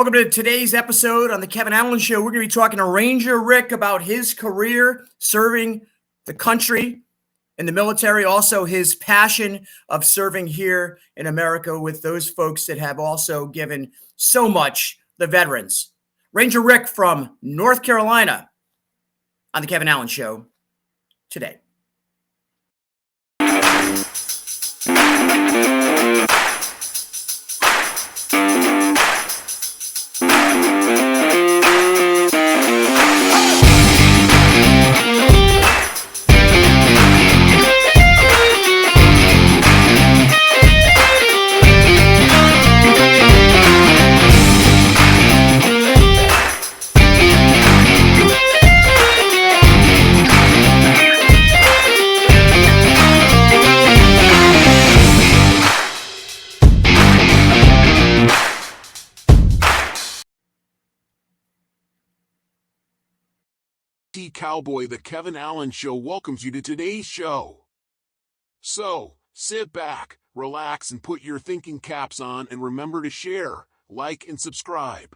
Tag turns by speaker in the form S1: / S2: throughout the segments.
S1: Welcome to today's episode on the Kevin Allen Show. We're going to be talking to Ranger Rick about his career serving the country in the military, also his passion of serving here in America with those folks that have also given so much, the veterans. Ranger Rick from North Carolina on the Kevin Allen Show today.
S2: Cowboy, the Kevin Allen Show welcomes you to today's show. So, sit back, relax, and put your thinking caps on, and remember to share, like, and subscribe.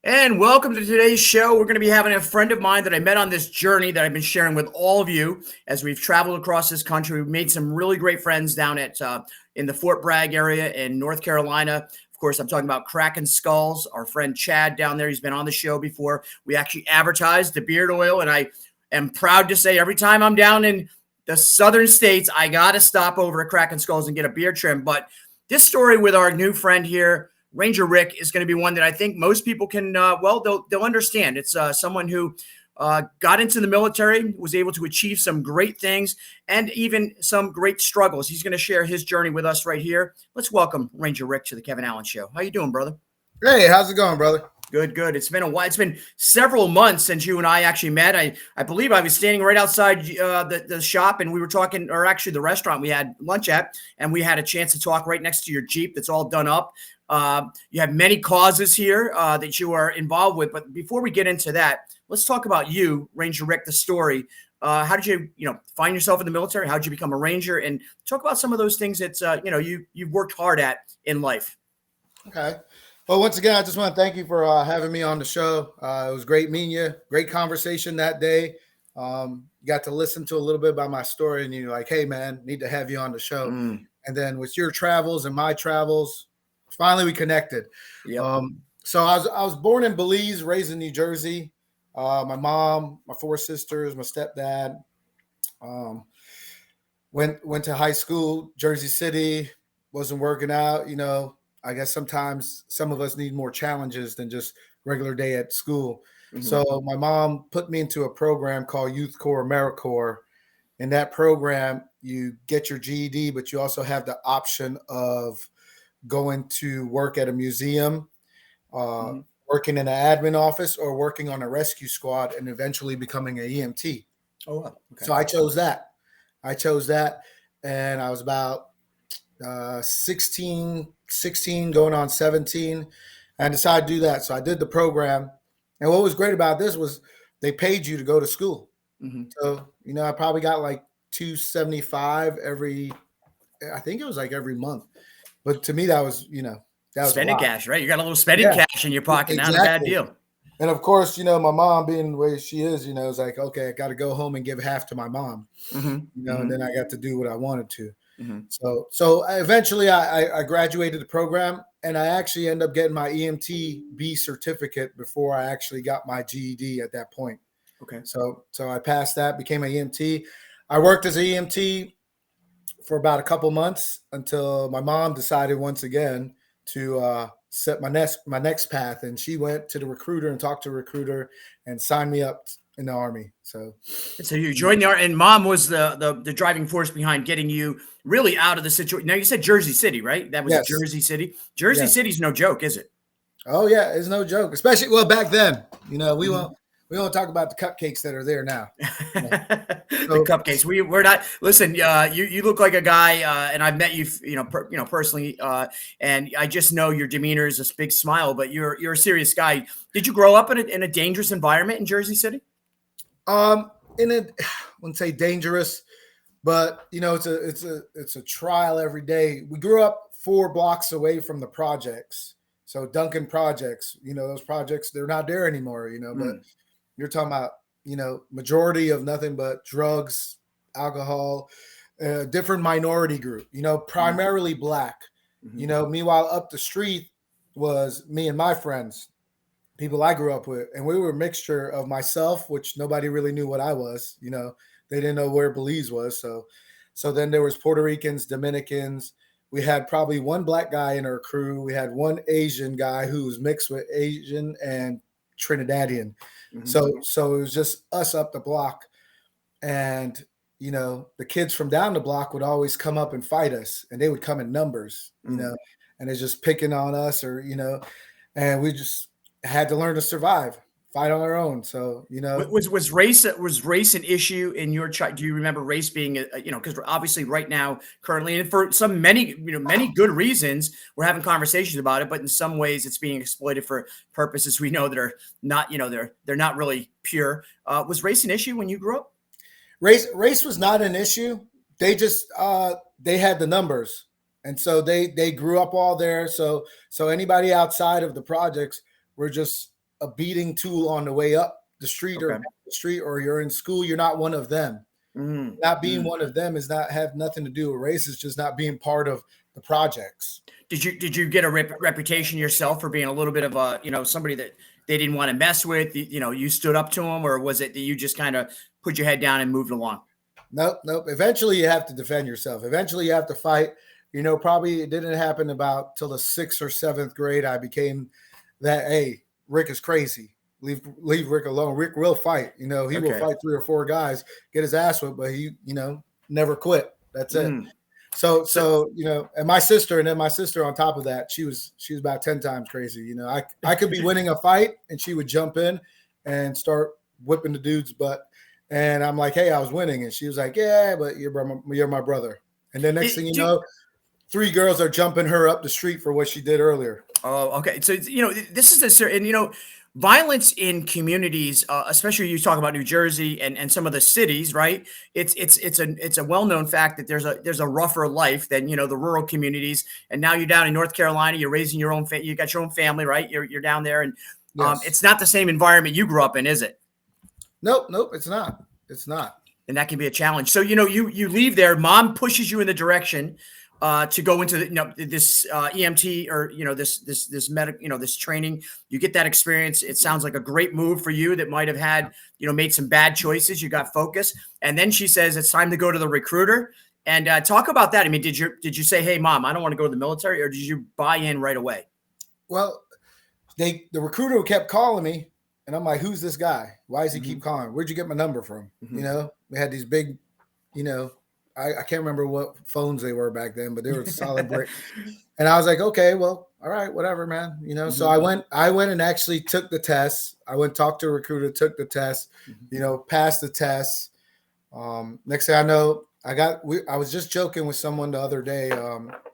S1: And welcome to today's show. We're going to be having a friend of mine that I met on this journey that I've been sharing with all of you as we've traveled across this country. We've made some really great friends down at in the Fort Bragg area in North Carolina. Of course, I'm talking about Cracking Skulls, our friend Chad down there. He's been on the show before. We actually advertised the beard oil, and I am proud to say every time I'm down in the southern states, I got to stop over at Cracking Skulls and get a beard trim. But this story with our new friend here, Ranger Rick, is going to be one that I think most people can, they'll understand. It's someone who got into the military, was able to achieve some great things and even some great struggles. He's going to share his journey with us right here. Let's welcome Ranger Rick to the Kevin Allen Show. How you doing, brother?
S3: Hey, how's it going, brother?
S1: Good, good. It's been a while. It's been several months since you and I actually met. I believe I was standing right outside the shop, and we were talking, or actually the restaurant we had lunch at, and we had a chance to talk right next to your Jeep that's all done up. You have many causes here that you are involved with. But before we get into that, let's talk about you, Ranger Rick, the story. How did you find yourself in the military? How did you become a Ranger? And talk about some of those things that, you've worked hard at in life.
S3: Okay. Well, once again, I just want to thank you for having me on the show. It was great meeting you. Great conversation that day. Got to listen to a little bit about my story, and you're like, hey, man, need to have you on the show. And then with your travels and my travels, finally we connected.
S1: Yep.
S3: So I was born in Belize, raised in New Jersey. My mom, my four sisters, my stepdad. Went to high school, Jersey City. Wasn't working out. I guess sometimes some of us need more challenges than just regular day at school. Mm-hmm. So my mom put me into a program called Youth Corps AmeriCorps. In that program, you get your GED, but you also have the option of going to work at a museum, working in an admin office, or working on a rescue squad, and eventually becoming an EMT.
S1: Oh, wow. Okay.
S3: So I chose that. And I was about 16 going on 17, and decided to do that. So I did the program. And what was great about this was they paid you to go to school. Mm-hmm. So, I probably got like $275 every month. But to me, that was, that was
S1: spending cash, right? You got a little spending cash in your pocket. Exactly. Not a bad deal.
S3: And of course, my mom being the way she is, is like, okay, I got to go home and give half to my mom, and then I got to do what I wanted to. Mm-hmm. So eventually I graduated the program, and I actually ended up getting my EMT-B certificate before I actually got my GED at that point.
S1: Okay.
S3: So I passed that, became an EMT. I worked as an EMT for about a couple months until my mom decided once again to set my next path, and she went to the recruiter and talked to a recruiter and signed me up in the Army. So
S1: you joined the Army, and Mom was the driving force behind getting you really out of the situation. Now, you said Jersey City, right? That was
S3: yes.
S1: Jersey City. Jersey City's no joke, is it?
S3: Oh yeah, it's no joke. Especially back then. We won't talk about the cupcakes that are there now.
S1: The cupcakes. We're not. Listen, you look like a guy, and I've met you, personally, and I just know your demeanor is a big smile. But you're a serious guy. Did you grow up in a dangerous environment in Jersey City?
S3: I wouldn't say dangerous, but it's a trial every day. We grew up 4 blocks away from the projects. So Duncan projects, those projects, they're not there anymore, but you're talking about, majority of nothing but drugs, alcohol, different minority group, primarily black. Meanwhile, up the street was me and my friends, people I grew up with, and we were a mixture of myself, which nobody really knew what I was. They didn't know where Belize was. So then there was Puerto Ricans, Dominicans. We had probably one black guy in our crew. We had one Asian guy who was mixed with Asian and Trinidadian. So it was just us up the block. And, the kids from down the block would always come up and fight us, and they would come in numbers, and it's just picking on us and we just had to learn to survive, fight on our own. So,
S1: was race an issue in your child? Do you remember race being, because obviously right now, currently, and for many good reasons, we're having conversations about it, but in some ways it's being exploited for purposes we know that are not, they're not really pure. Was race an issue when you grew up?
S3: Race was not an issue. They just, they had the numbers. And so they grew up all there. So anybody outside of the projects were just a beating tool on the way up the street or down the street, or you're in school, you're not one of them. Not being one of them have nothing to do with race. It's just not being part of the projects.
S1: Did you get a reputation yourself for being a little bit of a, somebody that they didn't want to mess with? You stood up to them, or was it that you just kind of put your head down and moved along?
S3: Nope. Eventually you have to defend yourself. Eventually you have to fight. Probably it didn't happen about till the 6th or 7th grade. I became that, hey, Rick is crazy. Leave Rick alone. Rick will fight. He will fight 3 or 4 guys, get his ass whipped, but he, never quit. That's it. So and my sister on top of that, she was about 10 times crazy. I could be winning a fight and she would jump in and start whipping the dude's butt. And I'm like, hey, I was winning. And she was like, yeah, but you're my brother. And then next thing you know, 3 girls are jumping her up the street for what she did earlier.
S1: Oh, okay. So, this is and violence in communities, especially you talk about New Jersey and some of the cities, right? It's a well-known fact that there's a rougher life than, the rural communities. And now you're down in North Carolina, you're raising your own, you got your own family, right? You're down there, and
S3: yes.
S1: It's not the same environment you grew up in, is it?
S3: Nope. It's not.
S1: And that can be a challenge. So, you leave there, mom pushes you in the direction to go into this EMT or this medical this training. You get that experience. It sounds like a great move for you that might have had made some bad choices. You got focused, and then she says it's time to go to the recruiter. And talk about that. I mean, did you say, hey, mom, I don't want to go to the military, or did you buy in right away?
S3: Well, the recruiter kept calling me, and I'm like, who's this guy? Why does he keep calling? Where'd you get my number from? We had these big, I can't remember what phones they were back then, but they were solid brick. And I was like, okay, well, all right, whatever, man. So I went and actually took the test. I went talked to a recruiter, took the test, passed the test. Next thing I know, I was just joking with someone the other day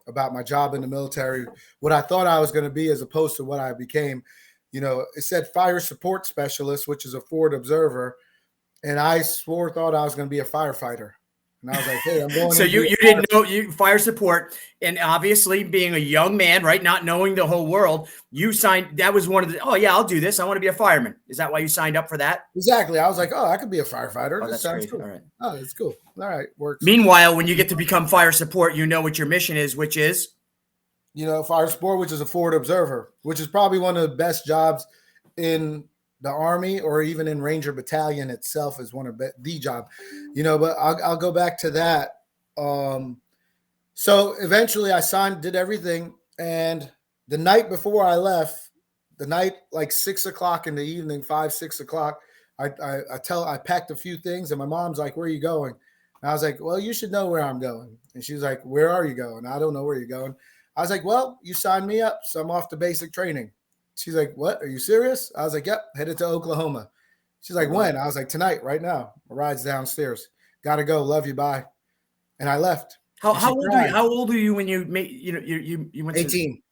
S3: about my job in the military, what I thought I was going to be as opposed to what I became. It said fire support specialist, which is a forward observer. And I thought I was going to be a firefighter. And I was like, hey, I'm going.
S1: So you didn't know fire support, and obviously being a young man, right, not knowing the whole world, you signed. That was one of the. Oh yeah, I'll do this. I want to be a fireman. Is that why you signed up for that?
S3: Exactly. I was like, oh, I could be a firefighter.
S1: Oh,
S3: that sounds cool.
S1: All right.
S3: Oh, that's cool. All right, works.
S1: Meanwhile, when you get to become fire support, you know what your mission is, which is,
S3: fire support, which is a forward observer, which is probably one of the best jobs in the Army, or even in Ranger Battalion itself, is one of the job, but I'll go back to that. So eventually I did everything. And the night before I left, like 6 o'clock in the evening, 5, 6 o'clock, I packed a few things, and my mom's like, where are you going? And I was like, well, you should know where I'm going. And she's like, where are you going? I don't know where you're going. I was like, well, you signed me up, so I'm off to basic training. She's like, what? Are you serious? I was like, yep, headed to Oklahoma. She's like, when? I was like, tonight, right now. My ride's downstairs. Gotta go. Love you. Bye. And I left.
S1: How old are you? How old are you when you made you went
S3: 18?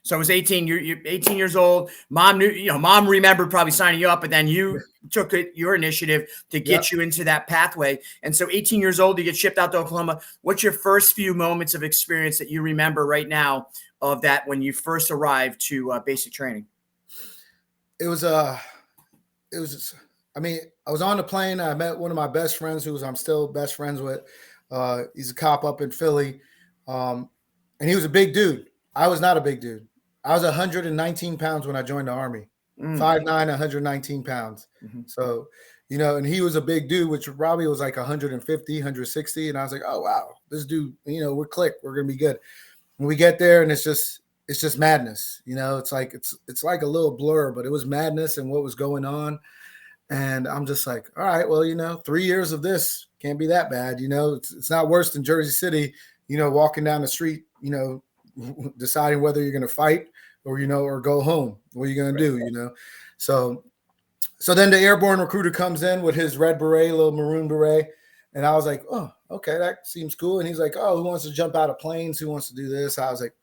S1: So I was 18. You're 18 years old. Mom knew, mom remembered probably signing you up, but then you took your initiative to get you into that pathway. And so 18 years old, you get shipped out to Oklahoma. What's your first few moments of experience that you remember right now of that when you first arrived to basic training?
S3: It was I mean, I was on the plane. I met one of my best friends, I'm still best friends with. He's a cop up in Philly, and he was a big dude. I was not a big dude. I was 119 pounds when I joined the Army. 5'9", 119 pounds. So, and he was a big dude, which probably was like 150, 160. And I was like, oh, wow, this dude, we're clicked. We're going to be good. When we get there, and it's just madness. It's like a little blur, but it was madness and what was going on. And I'm just like, all right, well, 3 years of this can't be that bad. It's not worse than Jersey City, walking down the street, deciding whether you're going to fight or go home. What are you going to do, So then the airborne recruiter comes in with his red beret, little maroon beret. And I was like, oh, okay, that seems cool. And he's like, oh, who wants to jump out of planes? Who wants to do this? I was like,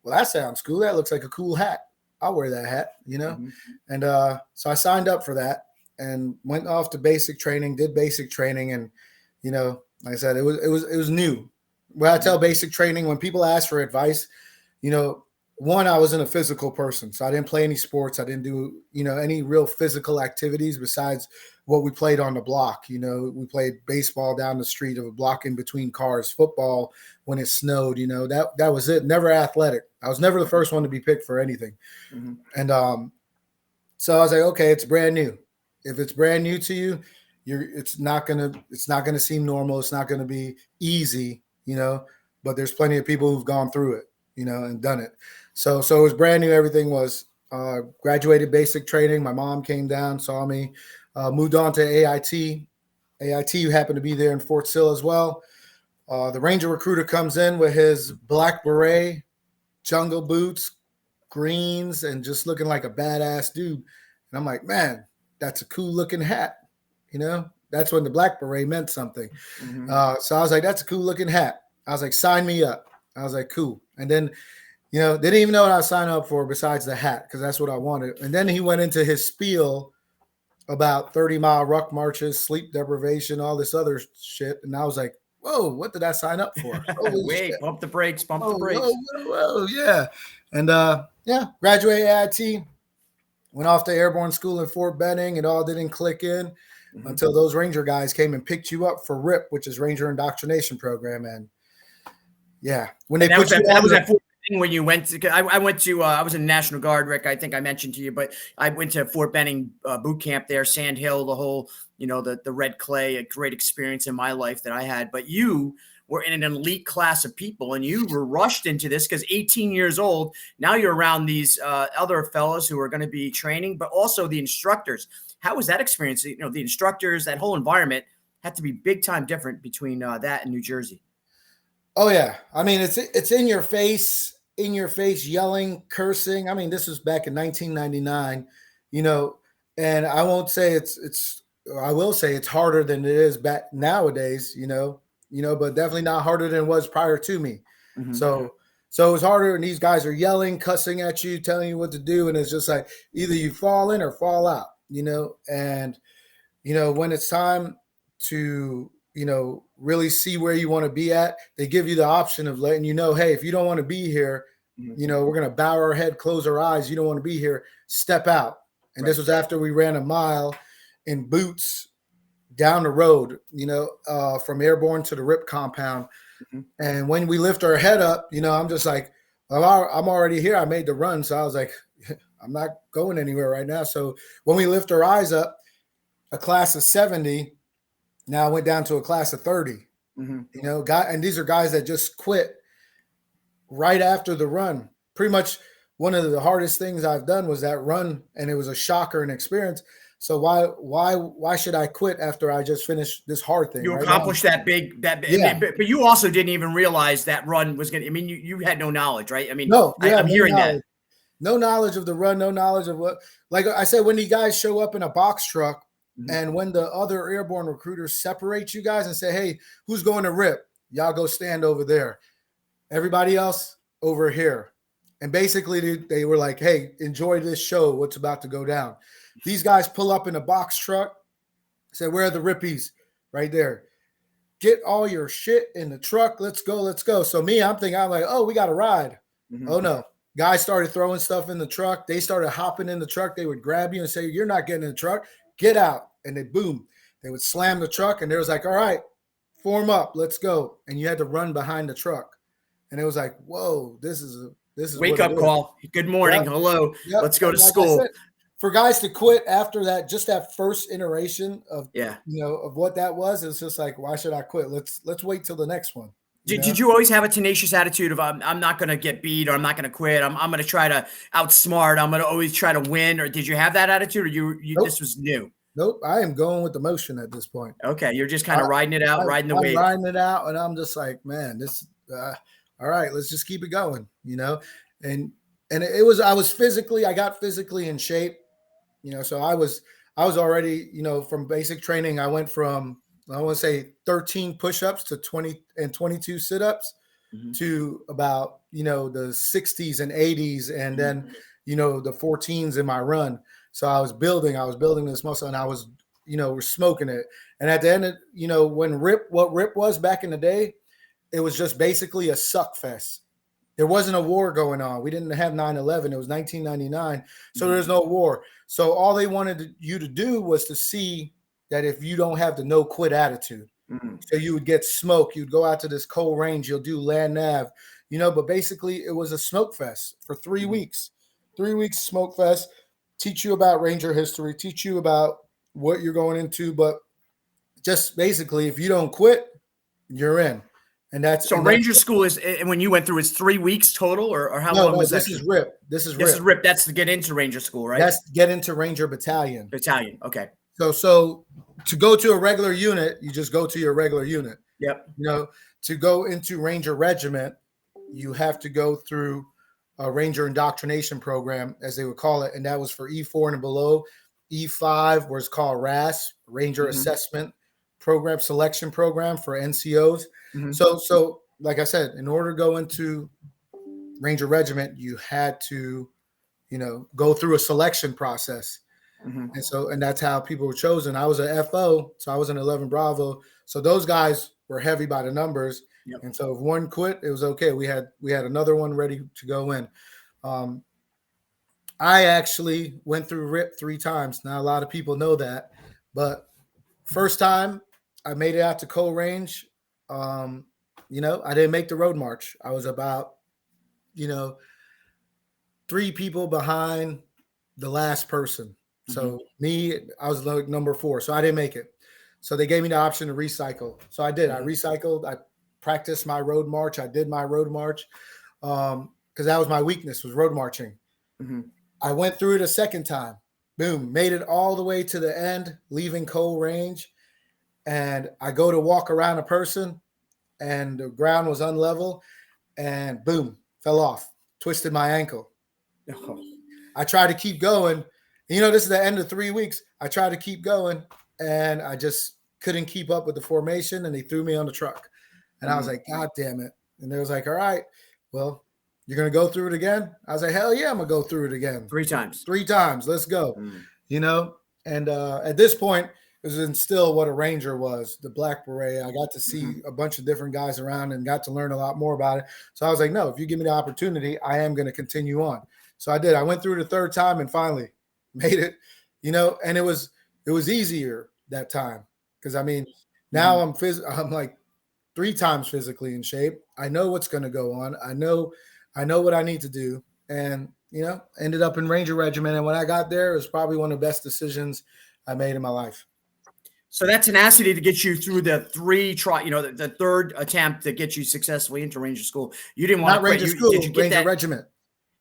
S3: well, that sounds cool. That looks like a cool hat. I'll wear that hat, And so I signed up for that and went off to basic training, did basic training. And, like I said, it was new. When I tell basic training, when people ask for advice, one, I wasn't a physical person, so I didn't play any sports. I didn't do, any real physical activities besides what we played on the block. We played baseball down the street of a block in between cars, football when it snowed, that was it. Never athletic. I was never the first one to be picked for anything. And so I was like, okay, it's brand new. If it's brand new to you, it's not gonna seem normal. It's not gonna be easy, but there's plenty of people who've gone through it, and done it. So it was brand new. Everything was graduated basic training. My mom came down, saw me, moved on to AIT. AIT happened to be there in Fort Sill as well. The Ranger recruiter comes in with his black beret, jungle boots, greens, and just looking like a badass dude. And I'm like, man, that's a cool looking hat. That's when the black beret meant something. So I was like, that's a cool looking hat. I was like, sign me up. I was like, cool. And then, they didn't even know what I was signing up for besides the hat, because that's what I wanted. And then he went into his spiel about 30-mile ruck marches, sleep deprivation, all this other shit. And I was like, whoa, what did I sign up for?
S1: Wait, shit. Pump the brakes, the brakes.
S3: Whoa, yeah. And graduated AIT, went off to airborne school in Fort Benning. It all didn't click in until those Ranger guys came and picked you up for RIP, which is Ranger Indoctrination Program. And yeah, when they
S1: that
S3: put
S1: was at Fort Benning when you went to. I went to. I was in the National Guard, Rick. I think I mentioned to you, but I went to Fort Benning boot camp there, Sand Hill, the whole, the red clay, a great experience in my life that I had. But you were in an elite class of people, and you were rushed into this because 18 years old. Now you're around these other fellows who are going to be training, but also the instructors. How was that experience? The instructors, that whole environment had to be big time different between that and New Jersey.
S3: Oh yeah. I mean, it's in your face, yelling, cursing. I mean, this was back in 1999, and I won't say I will say it's harder than it is back nowadays, but definitely not harder than it was prior to me. So it was harder, and these guys are yelling, cussing at you, telling you what to do. And it's just like, either you fall in or fall out, and, when it's time to, really see where you want to be at, they give you the option of letting you know, hey, if you don't want to be here, we're going to bow our head, close our eyes. You don't want to be here, step out. And This was after we ran a mile in boots down the road, from airborne to the RIP compound. And when we lift our head up, I'm just like, I'm already here. I made the run. So I was like, I'm not going anywhere right now. So when we lift our eyes up, a class of 70 now went down to a class of 30, and these are guys that just quit right after the run. Pretty much one of the hardest things I've done was that run, and it was a shocker and experience. So why should I quit after I just finished this hard thing?
S1: You accomplished that big,
S3: yeah.
S1: But you also didn't even realize that run was going to, I mean, you had no knowledge, right? I mean,
S3: I'm
S1: hearing that.
S3: No knowledge of the run, no knowledge of what, like I said, when the guys show up in a box truck, and when the other airborne recruiters separate you guys and say, hey, who's going to RIP? Y'all go stand over there. Everybody else over here. And basically they were like, hey, enjoy this show, what's about to go down. These guys pull up in a box truck, say, where are the Rippies? Right there. Get all your shit in the truck. Let's go. So I'm like, oh, we got a ride.
S1: Mhm.
S3: Oh no. Guys started throwing stuff in the truck. They started hopping in the truck. They would grab you and say, "You're not getting in the truck. Get out." And they boom. They would slam the truck and there was like, "All right, form up, let's go." And you had to run behind the truck. And it was like, whoa, this is
S1: Wake
S3: what it
S1: up
S3: is.
S1: call. Good morning.
S3: Yep.
S1: Hello.
S3: Yep.
S1: Let's go
S3: And
S1: to
S3: like I
S1: school.
S3: said, for guys to quit after that, just that first iteration of
S1: Yeah.
S3: of what that was, it's just like, why should I quit? Let's wait till the next one.
S1: Did you always have a tenacious attitude of I'm not going to get beat, or I'm not going to quit. I'm going to try to outsmart. I'm going to always try to win. Or did you have that attitude, or you
S3: Nope.
S1: this was new?
S3: Nope. I am going with the motion at this point.
S1: Okay, you're just kind of riding it out, riding the
S3: I'm
S1: wave.
S3: riding it out, and I'm just like, man, this. All right, let's just keep it going. And I got physically in shape. So I was already, from basic training. I went from, I want to say 13 push-ups to 20 and 22 sit-ups to about, the 60s and 80s, and then, the 14s in my run. So I was building this muscle, and I was, we're smoking it. And at the end of, when what RIP was back in the day, it was just basically a suck fest. There wasn't a war going on. We didn't have 9/11. It was 1999. So there's no war. So all they wanted you to do was to see that if you don't have the no quit attitude. So you would get smoke. You'd go out to this cold range. You'll do land nav, but basically it was a smoke fest for 3 weeks. 3 weeks smoke fest. Teach you about Ranger history. Teach you about what you're going into. But just basically, if you don't quit, you're in. And that's
S1: so Ranger school is, and when you went through, it's 3 weeks total, or how long was that?
S3: This is RIP. This is
S1: RIP. That's to get into Ranger school, right?
S3: That's to get into Ranger Battalion.
S1: Okay.
S3: So to go to a regular unit, you just go to your regular unit.
S1: Yep.
S3: To go into Ranger Regiment, you have to go through a Ranger indoctrination program, as they would call it, and that was for E4 and below. E5 was called RAS, Ranger Assessment Program, Selection Program for NCOs. So like I said, in order to go into Ranger Regiment, you had to, go through a selection process. And that's how people were chosen. I was an FO, so I was an 11 Bravo. So those guys were heavy by the numbers.
S1: Yep.
S3: And so if one quit, it was okay. We had another one ready to go in. I actually went through RIP 3 times. Not a lot of people know that, but first time I made it out to Coal Range. I didn't make the road march. I was about, 3 people behind the last person. So I was like number 4. So I didn't make it. So they gave me the option to recycle. So I did. I recycled. I practiced my road march. I did my road march because that was my weakness, was road marching. I went through it a second time. Boom, made it all the way to the end, leaving Coal Range. And I go to walk around a person, and the ground was unlevel, and boom, fell off, twisted my ankle. I tried to keep going. This is the end of 3 weeks. I tried to keep going, and I just couldn't keep up with the formation, and they threw me on the truck. And I was like, God damn it. And they was like, all right, well, you're going to go through it again? I was like, hell yeah, I'm going to go through it again.
S1: 3 times.
S3: 3 times. Let's go. And at this point, it was instilled what a Ranger was, the Black Beret. I got to see a bunch of different guys around and got to learn a lot more about it. So I was like, no, if you give me the opportunity, I am going to continue on. So I did. I went through the 3rd time and finally made it, and it was easier that time. Because now I'm like 3 times physically in shape. I know what's going to go on. I know what I need to do. And, ended up in Ranger Regiment. And when I got there, it was probably one of the best decisions I made in my life.
S1: So that tenacity to get you through the 3 try, the 3rd attempt to get you successfully into Ranger school. You didn't want
S3: to quit.
S1: Ranger
S3: school,
S1: did you get
S3: Ranger
S1: that?
S3: Regiment.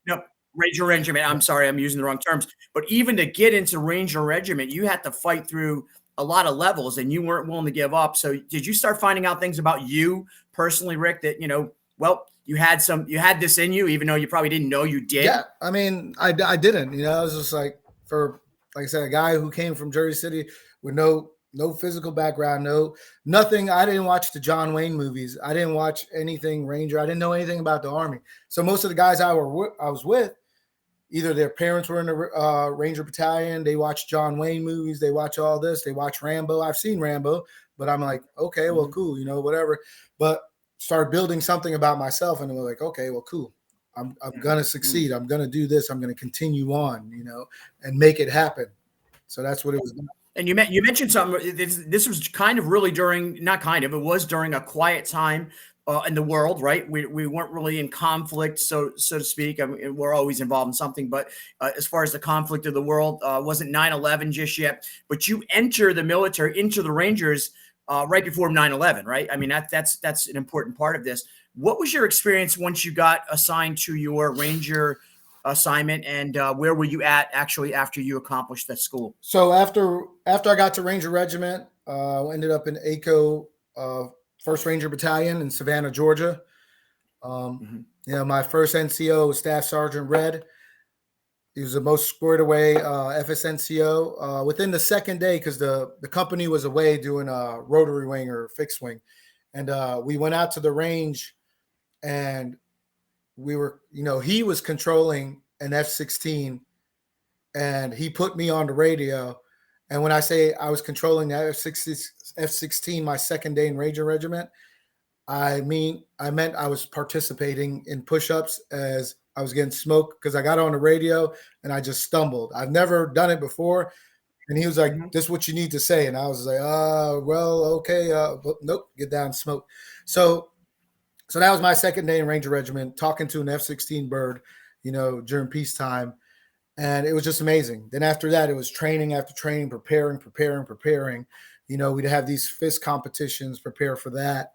S1: No, Ranger Regiment. I'm sorry, I'm using the wrong terms. But even to get into Ranger Regiment, you had to fight through a lot of levels, and you weren't willing to give up. So did you start finding out things about you personally, Rick, that, you had this in you, even though you probably didn't know you did?
S3: Yeah. I didn't, I was just like I said, a guy who came from Jersey City with no physical background, nothing. I didn't watch the John Wayne movies. I didn't watch anything Ranger. I didn't know anything about the Army. So most of the guys I was with, either their parents were in the Ranger Battalion, they watch John Wayne movies, they watch all this, they watch Rambo. I've seen Rambo, but I'm like, okay, well, cool, whatever. But started building something about myself, and we're like, okay, well, cool. I'm gonna succeed. I'm gonna do this. I'm gonna continue on, and make it happen. So that's what it was.
S1: And you mentioned something. This was kind of really during, not kind of, it was during a quiet time in the world, right? We weren't really in conflict, so to speak. I mean, we're always involved in something, but as far as the conflict of the world, wasn't 9/11 just yet. But you enter the military, into the Rangers right before 9/11, right? I mean, that's an important part of this. What was your experience once you got assigned to your Ranger assignment, and where were you at actually after you accomplished that school?
S3: So after I got to Ranger Regiment, I ended up in ACO, 1st Ranger Battalion in Savannah, Georgia. My first NCO was Staff Sergeant Red. He was the most squared away FSNCO. Within the second day, because the company was away doing a rotary wing or fixed wing, and we went out to the range, and we were, he was controlling an F-16, and he put me on the radio. And when I say I was controlling the F-16 my second day in Ranger Regiment, I meant I was participating in push-ups as I was getting smoked, because I got on the radio and I just stumbled. I've never done it before. And he was like, "This is what you need to say." And I was like, well, okay. Nope, get down, smoke. So that was my second day in Ranger Regiment, talking to an F-16 bird, during peacetime. And it was just amazing. Then after that, it was training after training, preparing. We'd have these fist competitions, prepare for that.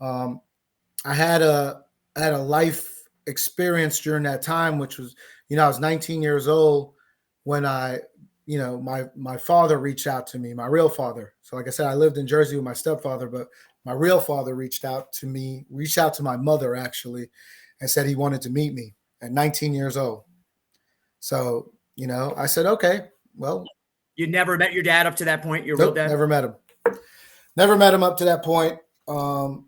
S3: I had a life experience during that time, which was, I was 19 years old when my father reached out to me, my real father. So like I said, I lived in Jersey with my stepfather, but my real father reached out to my mother actually, and said he wanted to meet me at 19 years old. So, I said, okay, well.
S1: You never met your dad up to that point, your real dad?
S3: Never met him. Never met him up to that point. So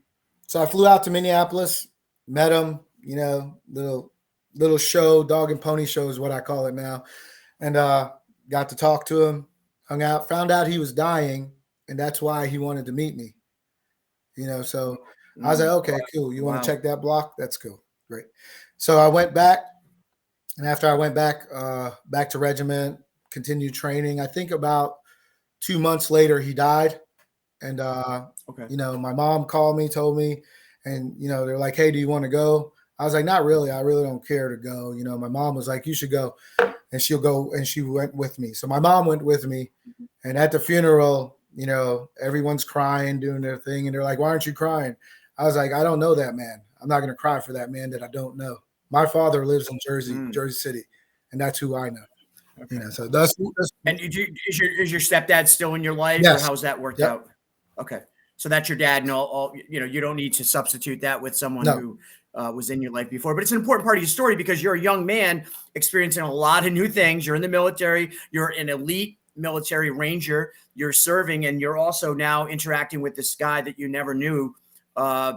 S3: I flew out to Minneapolis, met him, little show, dog and pony show is what I call it now. And got to talk to him, hung out, found out he was dying, and that's why he wanted to meet me. So I was like, okay, cool. You want to check that block? That's cool. Great. So I went back, and after I went back to regiment, continued training. I think about 2 months later, he died. And, my mom called me, told me, and, they're like, "Hey, do you want to go?" I was like, "Not really. I really don't care to go." My mom was like, "You should go," and she'll go. And she went with me. So my mom went with me, and at the funeral, everyone's crying, doing their thing. And they're like, "Why aren't you crying?" I was like, "I don't know that man. I'm not going to cry for that man that I don't know. My father lives in Jersey City, and that's who I know." Okay. So that's.
S1: And is your stepdad still in your life?
S3: Yes.
S1: Or how's that worked out? Okay. So that's your dad, and all, you don't need to substitute that with someone who was in your life before. But it's an important part of your story, because you're a young man experiencing a lot of new things. You're in the military. You're an elite military ranger. You're serving, and you're also now interacting with this guy that you never knew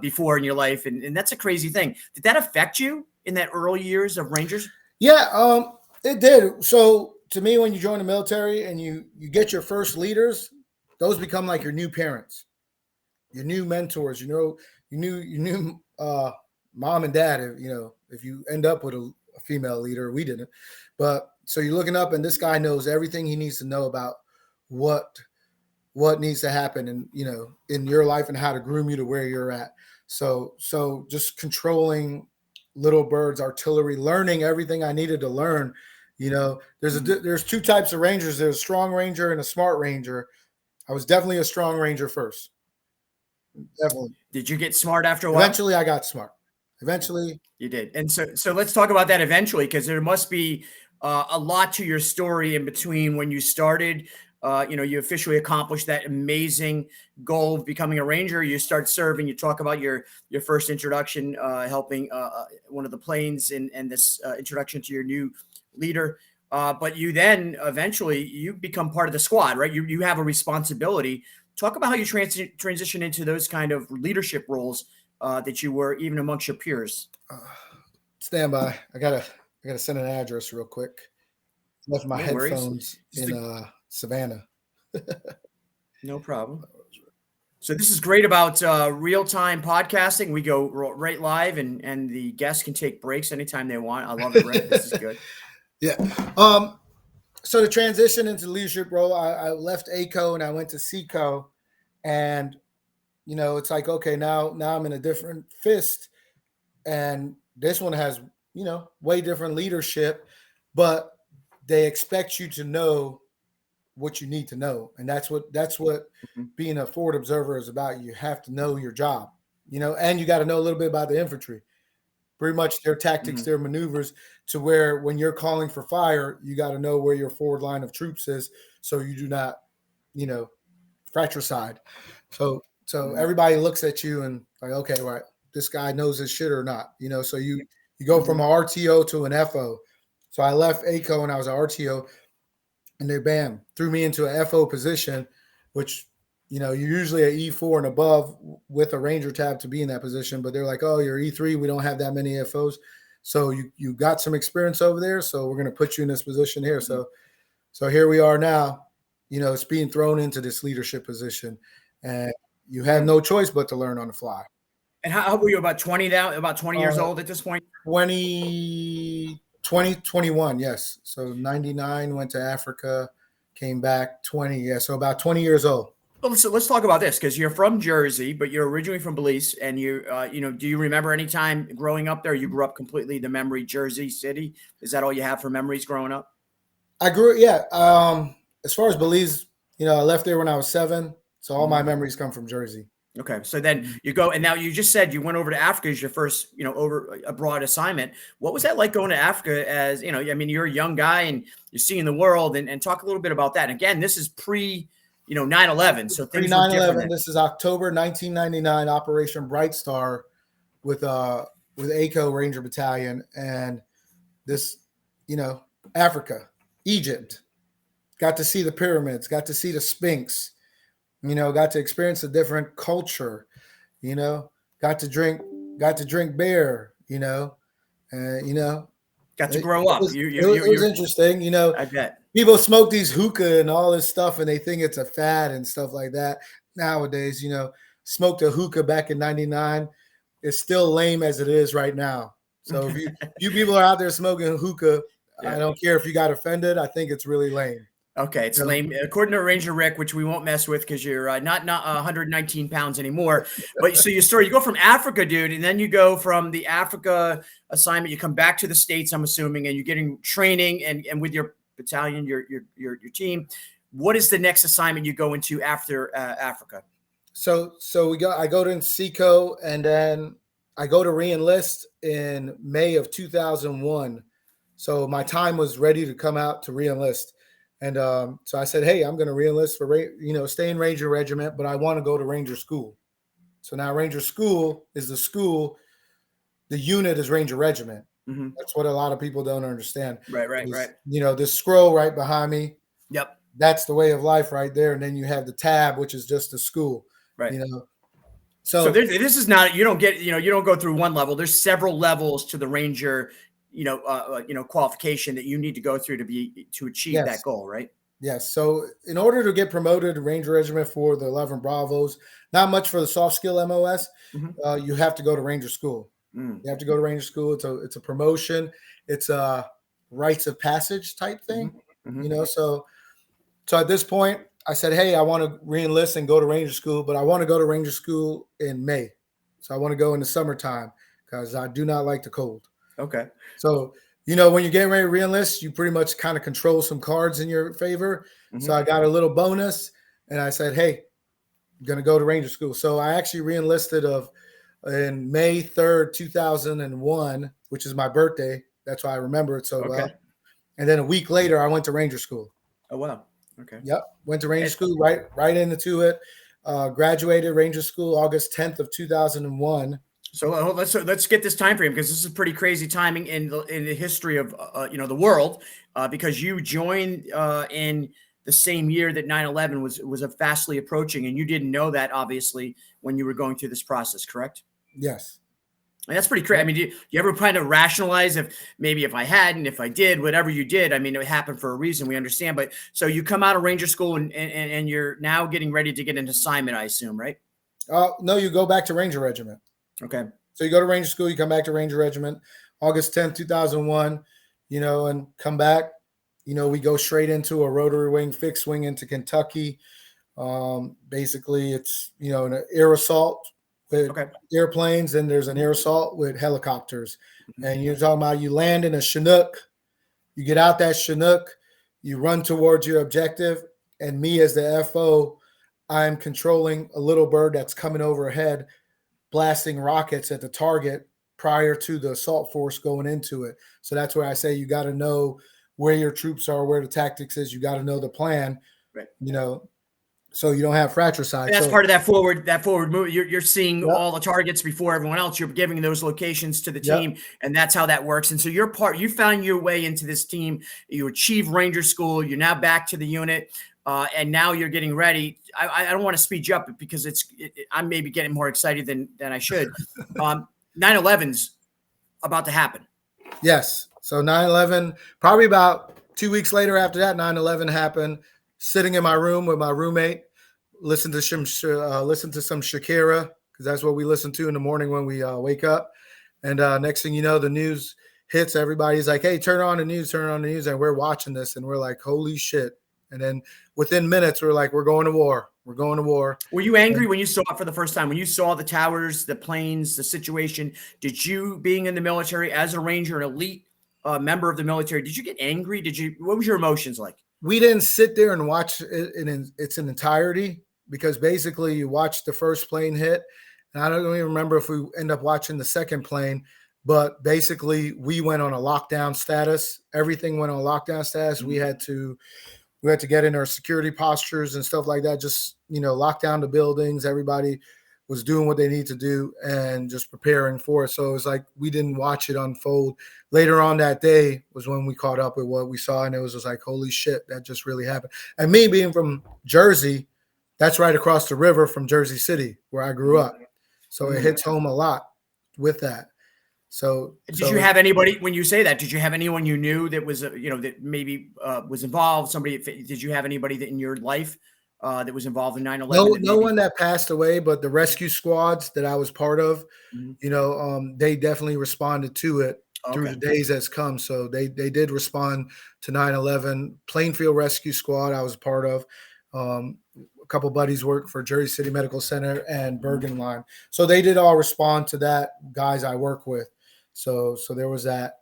S1: before in your life. And that's a crazy thing. Did that affect you in that early years of Rangers?
S3: Yeah, it did. So to me, when you join the military and you get your first leaders, those become like your new parents, your new mentors, your new mom and dad. If you end up with a female leader, we didn't. But so you're looking up, and this guy knows everything he needs to know about what needs to happen in your life and how to groom you to where you're at. So just controlling little birds, artillery, learning everything I needed to learn. There's two types of Rangers. There's a strong Ranger and a smart Ranger. I was definitely a strong Ranger first. Definitely.
S1: Did you get smart after a while?
S3: Eventually, I got smart. Eventually,
S1: you did. And so let's talk about that eventually, because there must be a lot to your story in between when you started. You officially accomplished that amazing goal of becoming a Ranger. You start serving. You talk about your first introduction, helping one of the planes, and this introduction to your new leader. But you then eventually you become part of the squad, right? You have a responsibility. Talk about how you transition into those kind of leadership roles that you were even amongst your peers.
S3: Stand by. I gotta send an address real quick. Left my headphones in Savannah.
S1: No problem. So this is great about real-time podcasting. We go right live, and the guests can take breaks anytime they want. I love it, Rick. This is good.
S3: Yeah. So the transition into leadership role, I left ACO and I went to CCO, and it's like, okay, now I'm in a different fist, and this one has way different leadership, but they expect you to know what you need to know, and that's what being a forward observer is about. You have to know your job, and you got to know a little bit about the infantry, pretty much their tactics, their maneuvers, to where when you're calling for fire, you got to know where your forward line of troops is, so you do not, fratricide. So everybody looks at you and like, okay, right, this guy knows his shit or not, So you go from an RTO to an FO. So I left ACO and I was an RTO, and they threw me into an FO position, which you're usually an E4 and above with a Ranger tab to be in that position. But they're like, oh, you're E3. We don't have that many FOs. So you got some experience over there. So we're going to put you in this position here. So here we are now, it's being thrown into this leadership position, and you have no choice but to learn on the fly.
S1: And how were you, about 20 now, about 20 years old at this point?
S3: 21. Yes. So 99, went to Africa, came back 20. Yeah. So about 20 years old.
S1: Well, so let's talk about this, because you're from Jersey, but you're originally from Belize, and do you remember any time growing up there? You grew up completely the memory Jersey City. Is that all you have for memories growing up?
S3: I grew, yeah. As far as Belize, I left there when I was 7, so all my memories come from Jersey.
S1: Okay, so then you go, and now you just said you went over to Africa as your first, over abroad assignment. What was that like going to Africa? As I mean, you're a young guy and you're seeing the world, and talk a little bit about that. And again, this is pre 9/11. So things were different.
S3: This is October 1999, Operation Bright Star, with ACO Ranger Battalion, and this, Africa, Egypt, got to see the pyramids, got to see the Sphinx, got to experience a different culture, got to drink beer,
S1: got to grow up.
S3: It was interesting,
S1: I bet.
S3: People smoke these hookah and all this stuff, and they think it's a fad and stuff like that. Nowadays, smoked a hookah back in '99. It's still lame as it is right now. So if you people are out there smoking hookah, I don't care if you got offended. I think it's really lame.
S1: Okay, it's lame. According to Ranger Rick, which we won't mess with because you're not 119 pounds anymore. But so you go from Africa, dude, and then you go from the Africa assignment. You come back to the States, I'm assuming, and you're getting training and with your battalion, your team. What is the next assignment you go into after Africa?
S3: So I go to CCO, and then I go to re-enlist in May of 2001. So my time was ready to come out to re-enlist. And so I said, hey, I'm going to re-enlist for, stay in Ranger Regiment, but I want to go to Ranger School. So now Ranger School is the school. The unit is Ranger Regiment. Mm-hmm. That's what a lot of people don't understand.
S1: Right.
S3: This scroll right behind me.
S1: Yep.
S3: That's the way of life right there. And then you have the tab, which is just the school.
S1: Right.
S3: So
S1: this is not, you don't go through one level. There's several levels to the Ranger qualification that you need to go through to achieve that goal, right?
S3: Yes. So in order to get promoted to Ranger Regiment for the 11 Bravos, not much for the soft skill MOS, you have to go to Ranger School. You have to go to Ranger School. It's a promotion. It's a rites of passage type thing, So at this point, I said, hey, I want to re-enlist and go to Ranger School, but I want to go to Ranger School in May. So I want to go in the summertime because I do not like the cold.
S1: Okay.
S3: So, when you're getting ready to re-enlist, you pretty much kind of control some cards in your favor. Mm-hmm. So I got a little bonus, and I said, hey, I'm going to go to Ranger School. So I actually re-enlisted in May 3rd, 2001, which is my birthday. That's why I remember it so well. And then a week later, I went to Ranger School.
S1: Oh, wow. Okay.
S3: Yep. Went to Ranger School right into it. Graduated Ranger School August 10th of 2001.
S1: So let's get this time frame, because this is pretty crazy timing in the history of the world, because you joined in the same year that 9/11 was fastly approaching, and you didn't know that, obviously, when you were going through this process, correct?
S3: Yes.
S1: And that's pretty crazy. I mean, do you ever kind of rationalize if I hadn't, if I did, whatever you did? I mean, it happened for a reason. We understand. But so you come out of Ranger School and you're now getting ready to get an assignment, I assume, right?
S3: No, you go back to Ranger Regiment.
S1: Okay.
S3: So you go to Ranger School, you come back to Ranger Regiment, August 10th, 2001, and come back. We go straight into a rotary wing, fixed wing into Kentucky. Basically, it's, an air assault with airplanes, and there's an air assault with helicopters. And you're talking about you land in a Chinook, you get out that Chinook, you run towards your objective, and me as the FO, I'm controlling a little bird that's coming overhead, blasting rockets at the target prior to the assault force going into it. So that's where I say you got to know where your troops are, where the tactics is. You got to know the plan,
S1: right?
S3: So you don't have fratricide.
S1: That's part of that forward move. You're seeing
S3: Yep.
S1: all the targets before everyone else. You're giving those locations to the team,
S3: Yep.
S1: and that's how that works. And so you found your way into this team. You achieve Ranger School. You're now back to the unit, and now you're getting ready. I don't want to speed you up because I'm maybe getting more excited than I should. 9/11's about to happen.
S3: Yes. So 9/11, probably about 2 weeks later after that, 9/11 happened. Sitting in my room with my roommate, listen to some Shakira, because that's what we listen to in the morning when we wake up. And next thing you know, the news hits. Everybody's like, "Hey, turn on the news," and we're watching this, and we're like, "Holy shit!" And then within minutes, we're like, "We're going to war. We're going to war."
S1: Were you angry when you saw it for the first time? When you saw the towers, the planes, the situation? Did you, being in the military as a Ranger, an elite member of the military, did you get angry? What was your emotions like?
S3: We didn't sit there and watch it in its entirety, because basically you watch the first plane hit, and I don't even remember if we end up watching the second plane, but basically we went on a lockdown status. Everything went on lockdown status. Mm-hmm. We had to get in our security postures and stuff like that. Just, lock down the buildings. Everybody was doing what they need to do and just preparing for it. So it was like we didn't watch it unfold. Later on that day was when we caught up with what we saw, and it was just like, holy shit, that just really happened. And me being from Jersey, that's right across the river from Jersey City, where I grew up. So it hits home a lot with that. So
S1: did you have anybody, when you say that, did you have anyone you knew that was, that maybe was involved? Did you have anybody that in your life that was involved in 9/11?
S3: No one that passed away, but the rescue squads that I was part of, they definitely responded to it through the days as come. So they did respond to 9/11. Plainfield Rescue Squad I was part of. A couple buddies worked for Jersey City Medical Center and Bergen Line. So they did all respond to that, guys I work with. So there was that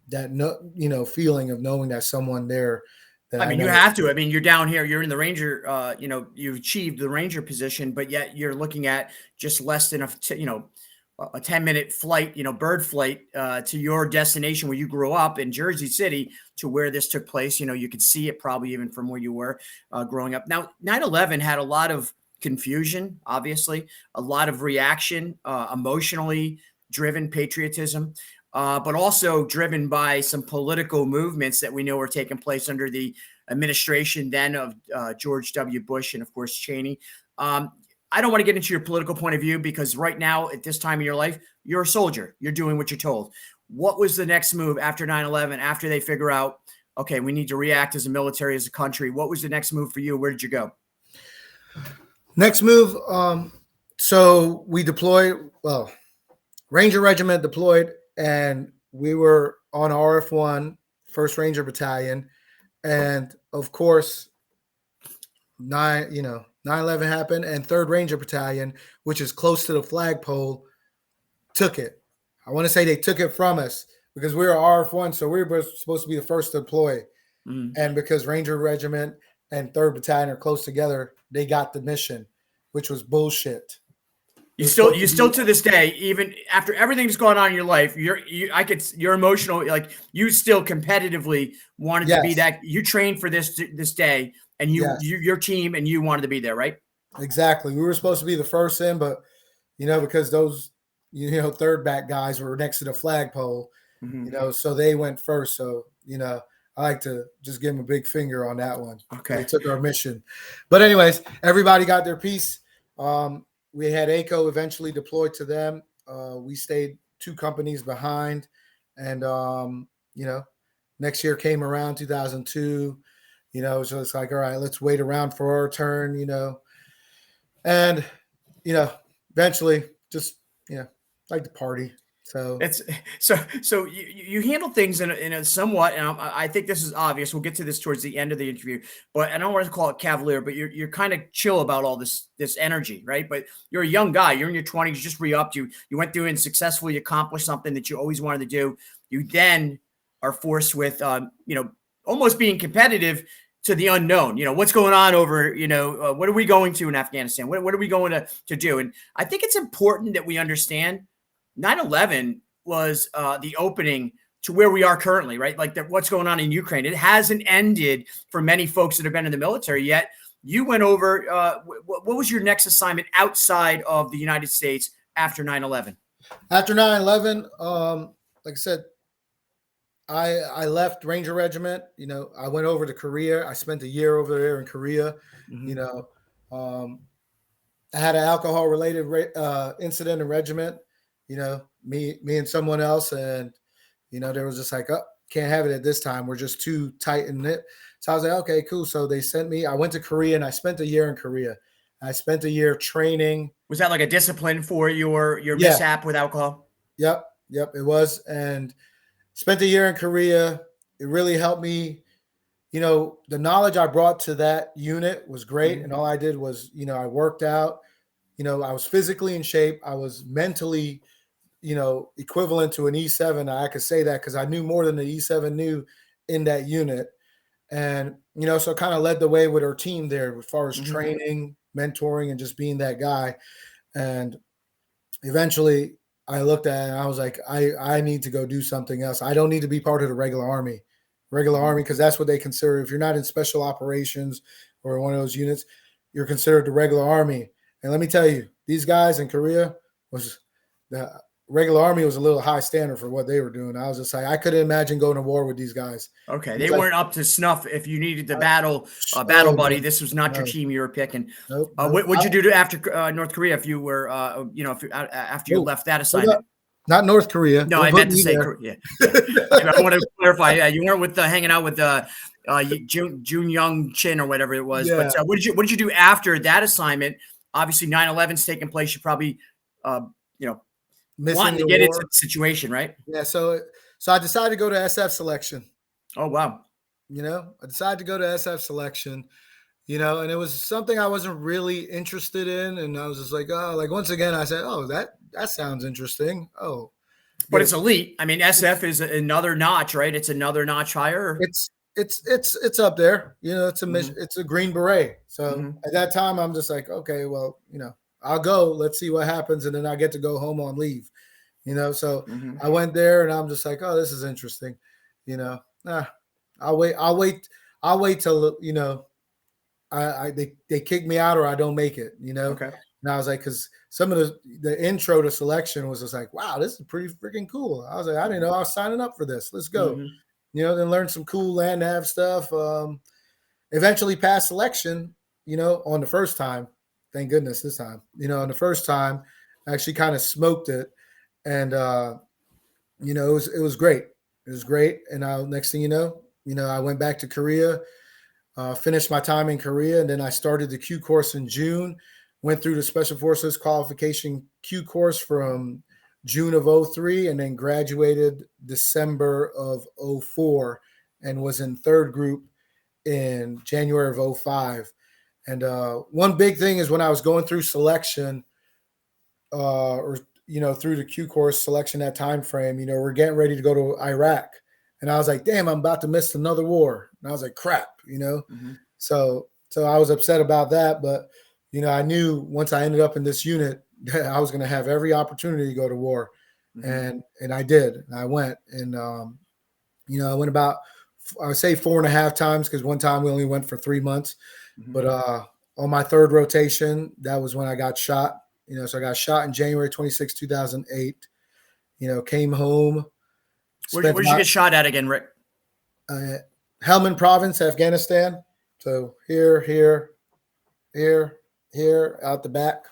S3: feeling of knowing that someone there.
S1: You have to. You're down here. You're in the Ranger. You've achieved the Ranger position, but yet you're looking at just less than a 10-minute flight, bird flight to your destination where you grew up in Jersey City to where this took place. You could see it probably even from where you were growing up. Now, 9/11 had a lot of confusion, obviously, a lot of reaction, emotionally driven patriotism. But also driven by some political movements that we know were taking place under the administration then of George W. Bush and, of course, Cheney. I don't want to get into your political point of view because right now, at this time in your life, you're a soldier. You're doing what you're told. What was the next move after 9/11, after they figure out, okay, we need to react as a military, as a country? What was the next move for you? Where did you go?
S3: Next move, so we deployed, Ranger Regiment deployed, and we were on RF1, 1st Ranger Battalion. And of course, 9/11 happened, and 3rd Ranger Battalion, which is close to the flagpole, took it. I want to say they took it from us because we were RF1, so we were supposed to be the first to deploy. Mm-hmm. And because Ranger Regiment and 3rd Battalion are close together, they got the mission, which was bullshit.
S1: You still to this day, even after everything that's going on in your life, you're emotional. Like you still competitively wanted to be that. You trained for this day, and your team and you wanted to be there, right?
S3: Exactly. We were supposed to be the first in, but because those 3rd back guys were next to the flagpole, so they went first. So I like to just give them a big finger on that one.
S1: Okay,
S3: they took our mission, but anyways, everybody got their piece. We had ACO eventually deployed to them. We stayed 2 companies behind. And, next year came around, 2002, so it's like, all right, let's wait around for our turn, And, eventually just, like to party. So
S1: It's so you handle things in a somewhat, and I think this is obvious. We'll get to this towards the end of the interview, but I don't want to call it cavalier, but you're kind of chill about all this energy, right? But you're a young guy. You're in your 20s. You just re-upped. You went through and successfully accomplished something that you always wanted to do. You then are forced with almost being competitive to the unknown. What's going on over. What are we going to in Afghanistan? What are we going to do? And I think it's important that we understand 9/11 was the opening to where we are currently, right? Like what's going on in Ukraine. It hasn't ended for many folks that have been in the military yet. You went over, what was your next assignment outside of the United States after 9/11?
S3: After 9/11, like I said, I left Ranger Regiment. I went over to Korea. I spent a year over there in Korea. I had an alcohol-related incident in regiment. Me and someone else, and there was just like, oh, can't have it at this time. We're just too tight in it. So I was like, okay, cool. So they sent me. I went to Korea, and I spent a year in Korea. I spent a year training.
S1: Was that like a discipline for your mishap with alcohol?
S3: Yep, it was, and spent a year in Korea. It really helped me. The knowledge I brought to that unit was great, and all I did was, I worked out. I was physically in shape. I was mentally equivalent to an E7. I could say that because I knew more than the E7 knew in that unit. And, so kind of led the way with our team there as far as training, mentoring, and just being that guy. And eventually I looked at it and I was like, I need to go do something else. I don't need to be part of the regular army, because that's what they consider. If you're not in special operations or one of those units, you're considered the regular army. And let me tell you, these guys in Korea the regular army was a little high standard for what they were doing. I was just like, I couldn't imagine going to war with these guys.
S1: Okay. They weren't up to snuff. If you needed the battle buddy, this was not your team you were picking.
S3: Nope.
S1: What'd you do after North Korea? If you were, after you left that assignment?
S3: Not North Korea.
S1: No, I meant to say Korea. I want to clarify. You weren't with hanging out with Jun Young Chin or whatever it was.
S3: Yeah.
S1: But what did you do after that assignment? Obviously, 9/11's taking place. You probably, wanting to get into the situation, right?
S3: Yeah. So I decided to go to SF selection.
S1: Oh, wow.
S3: I decided to go to SF selection, and it was something I wasn't really interested in. And I was just like, once again, I said, oh, that sounds interesting. Oh,
S1: but it's elite. I mean, SF is another notch, right? It's another notch higher.
S3: It's up there. It's a mission. It's a Green Beret. So at that time, I'm just like, okay, well, I'll go. Let's see what happens, and then I get to go home on leave. So I went there, and I'm just like, oh, this is interesting. I'll wait till they kick me out or I don't make it.
S1: Okay.
S3: And I was like, because some of the intro to selection was just like, wow, this is pretty freaking cool. I was like, I didn't know I was signing up for this. Let's go. Then learn some cool land nav stuff. Eventually passed selection, on the first time. Thank goodness this time. On the first time, I actually kind of smoked it. And, it was great. It was great. And next thing you know, I went back to Korea, finished my time in Korea, and then I started the Q course in June, went through the Special Forces qualification Q course from June of 2003, and then graduated December of 2004 and was in third group in January of 2005. And one big thing is when I was going through selection through the Q course selection, that time frame, we're getting ready to go to Iraq. And I was like, damn, I'm about to miss another war. And I was like, crap, So I was upset about that. But, I knew once I ended up in this unit, I was going to have every opportunity to go to war. And I did. And I went. And, I went about, I would say 4.5 times, because one time we only went for 3 months. But on my third rotation, that was when I got shot. So I got shot in January 26, 2008. Came home.
S1: Where did you get shot at again, Rick?
S3: Helmand Province, Afghanistan. So here, out the back.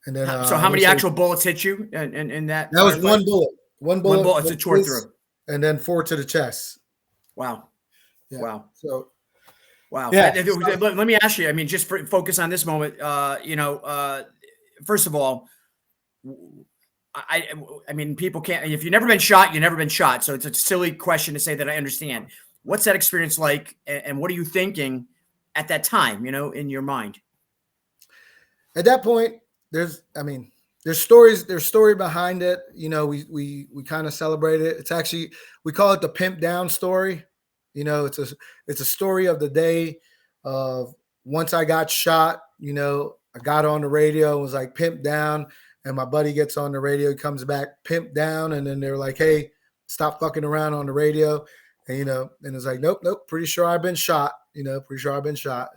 S3: And then
S1: so how many actual bullets hit you in that?
S3: That was one bullet. One bullet
S1: to tore through.
S3: And then 4 to the chest.
S1: Wow.
S3: Yeah.
S1: Wow.
S3: So
S1: wow.
S3: Yeah.
S1: Let me ask you, just focus on this moment. first of all, I mean, people can't, if you've never been shot, you've never been shot. So it's a silly question to say that I understand. What's that experience like? And what are you thinking at that time, in your mind?
S3: At that point, there's story behind it. We kind of celebrate it. It's actually, we call it the pimp down story. It's a story of the day of once I got shot, I got on the radio and was like pimp down, and my buddy gets on the radio, he comes back pimp down, and then they're like, hey, stop fucking around on the radio. And and it's like, nope, pretty sure I've been shot, And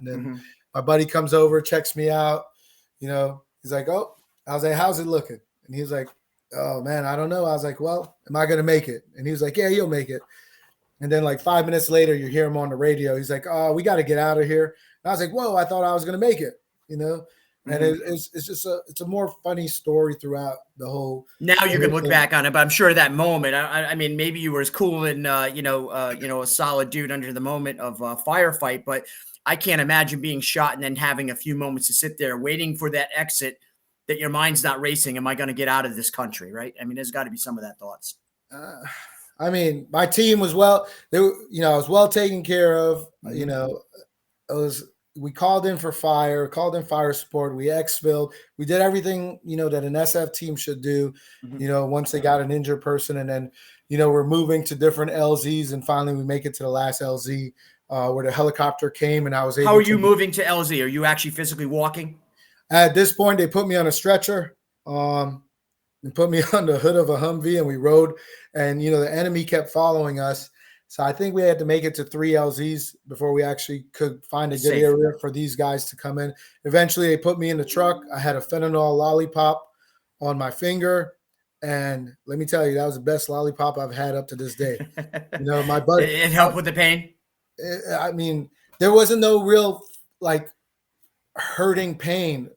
S3: then my buddy comes over, checks me out, he's like, oh, I was like, how's it looking? And he was like, oh man, I don't know. I was like, well, am I going to make it? And he was like, yeah, you'll make it. And then like 5 minutes later, you hear him on the radio. He's like, oh, we got to get out of here. And I was like, whoa, I thought I was going to make it, And it's just it's a more funny story throughout the whole.
S1: Now you can look back on it, but I'm sure that moment, I mean, maybe you were as cool and, a solid dude under the moment of a firefight, but I can't imagine being shot and then having a few moments to sit there waiting for that exit, that your mind's not racing. Am I going to get out of this country? Right. I mean, there's got to be some of that thoughts.
S3: I mean, my team was I was well taken care of. We called in fire support. We exfilled. We did everything, that an SF team should do, once they got an injured person. And then, we're moving to different LZs. And finally we make it to the last LZ where the helicopter came and I was able to.
S1: How are you moving to LZ? Are you actually physically walking?
S3: At this point, they put me on a stretcher and put me on the hood of a Humvee, and we rode. And, the enemy kept following us. So I think we had to make it to 3 LZs before we actually could find a good area for these guys to come in. Eventually, they put me in the truck. I had a fentanyl lollipop on my finger. And let me tell you, that was the best lollipop I've had up to this day. My buddy.
S1: It helped with the pain?
S3: I mean, there wasn't no real, like, hurting pain.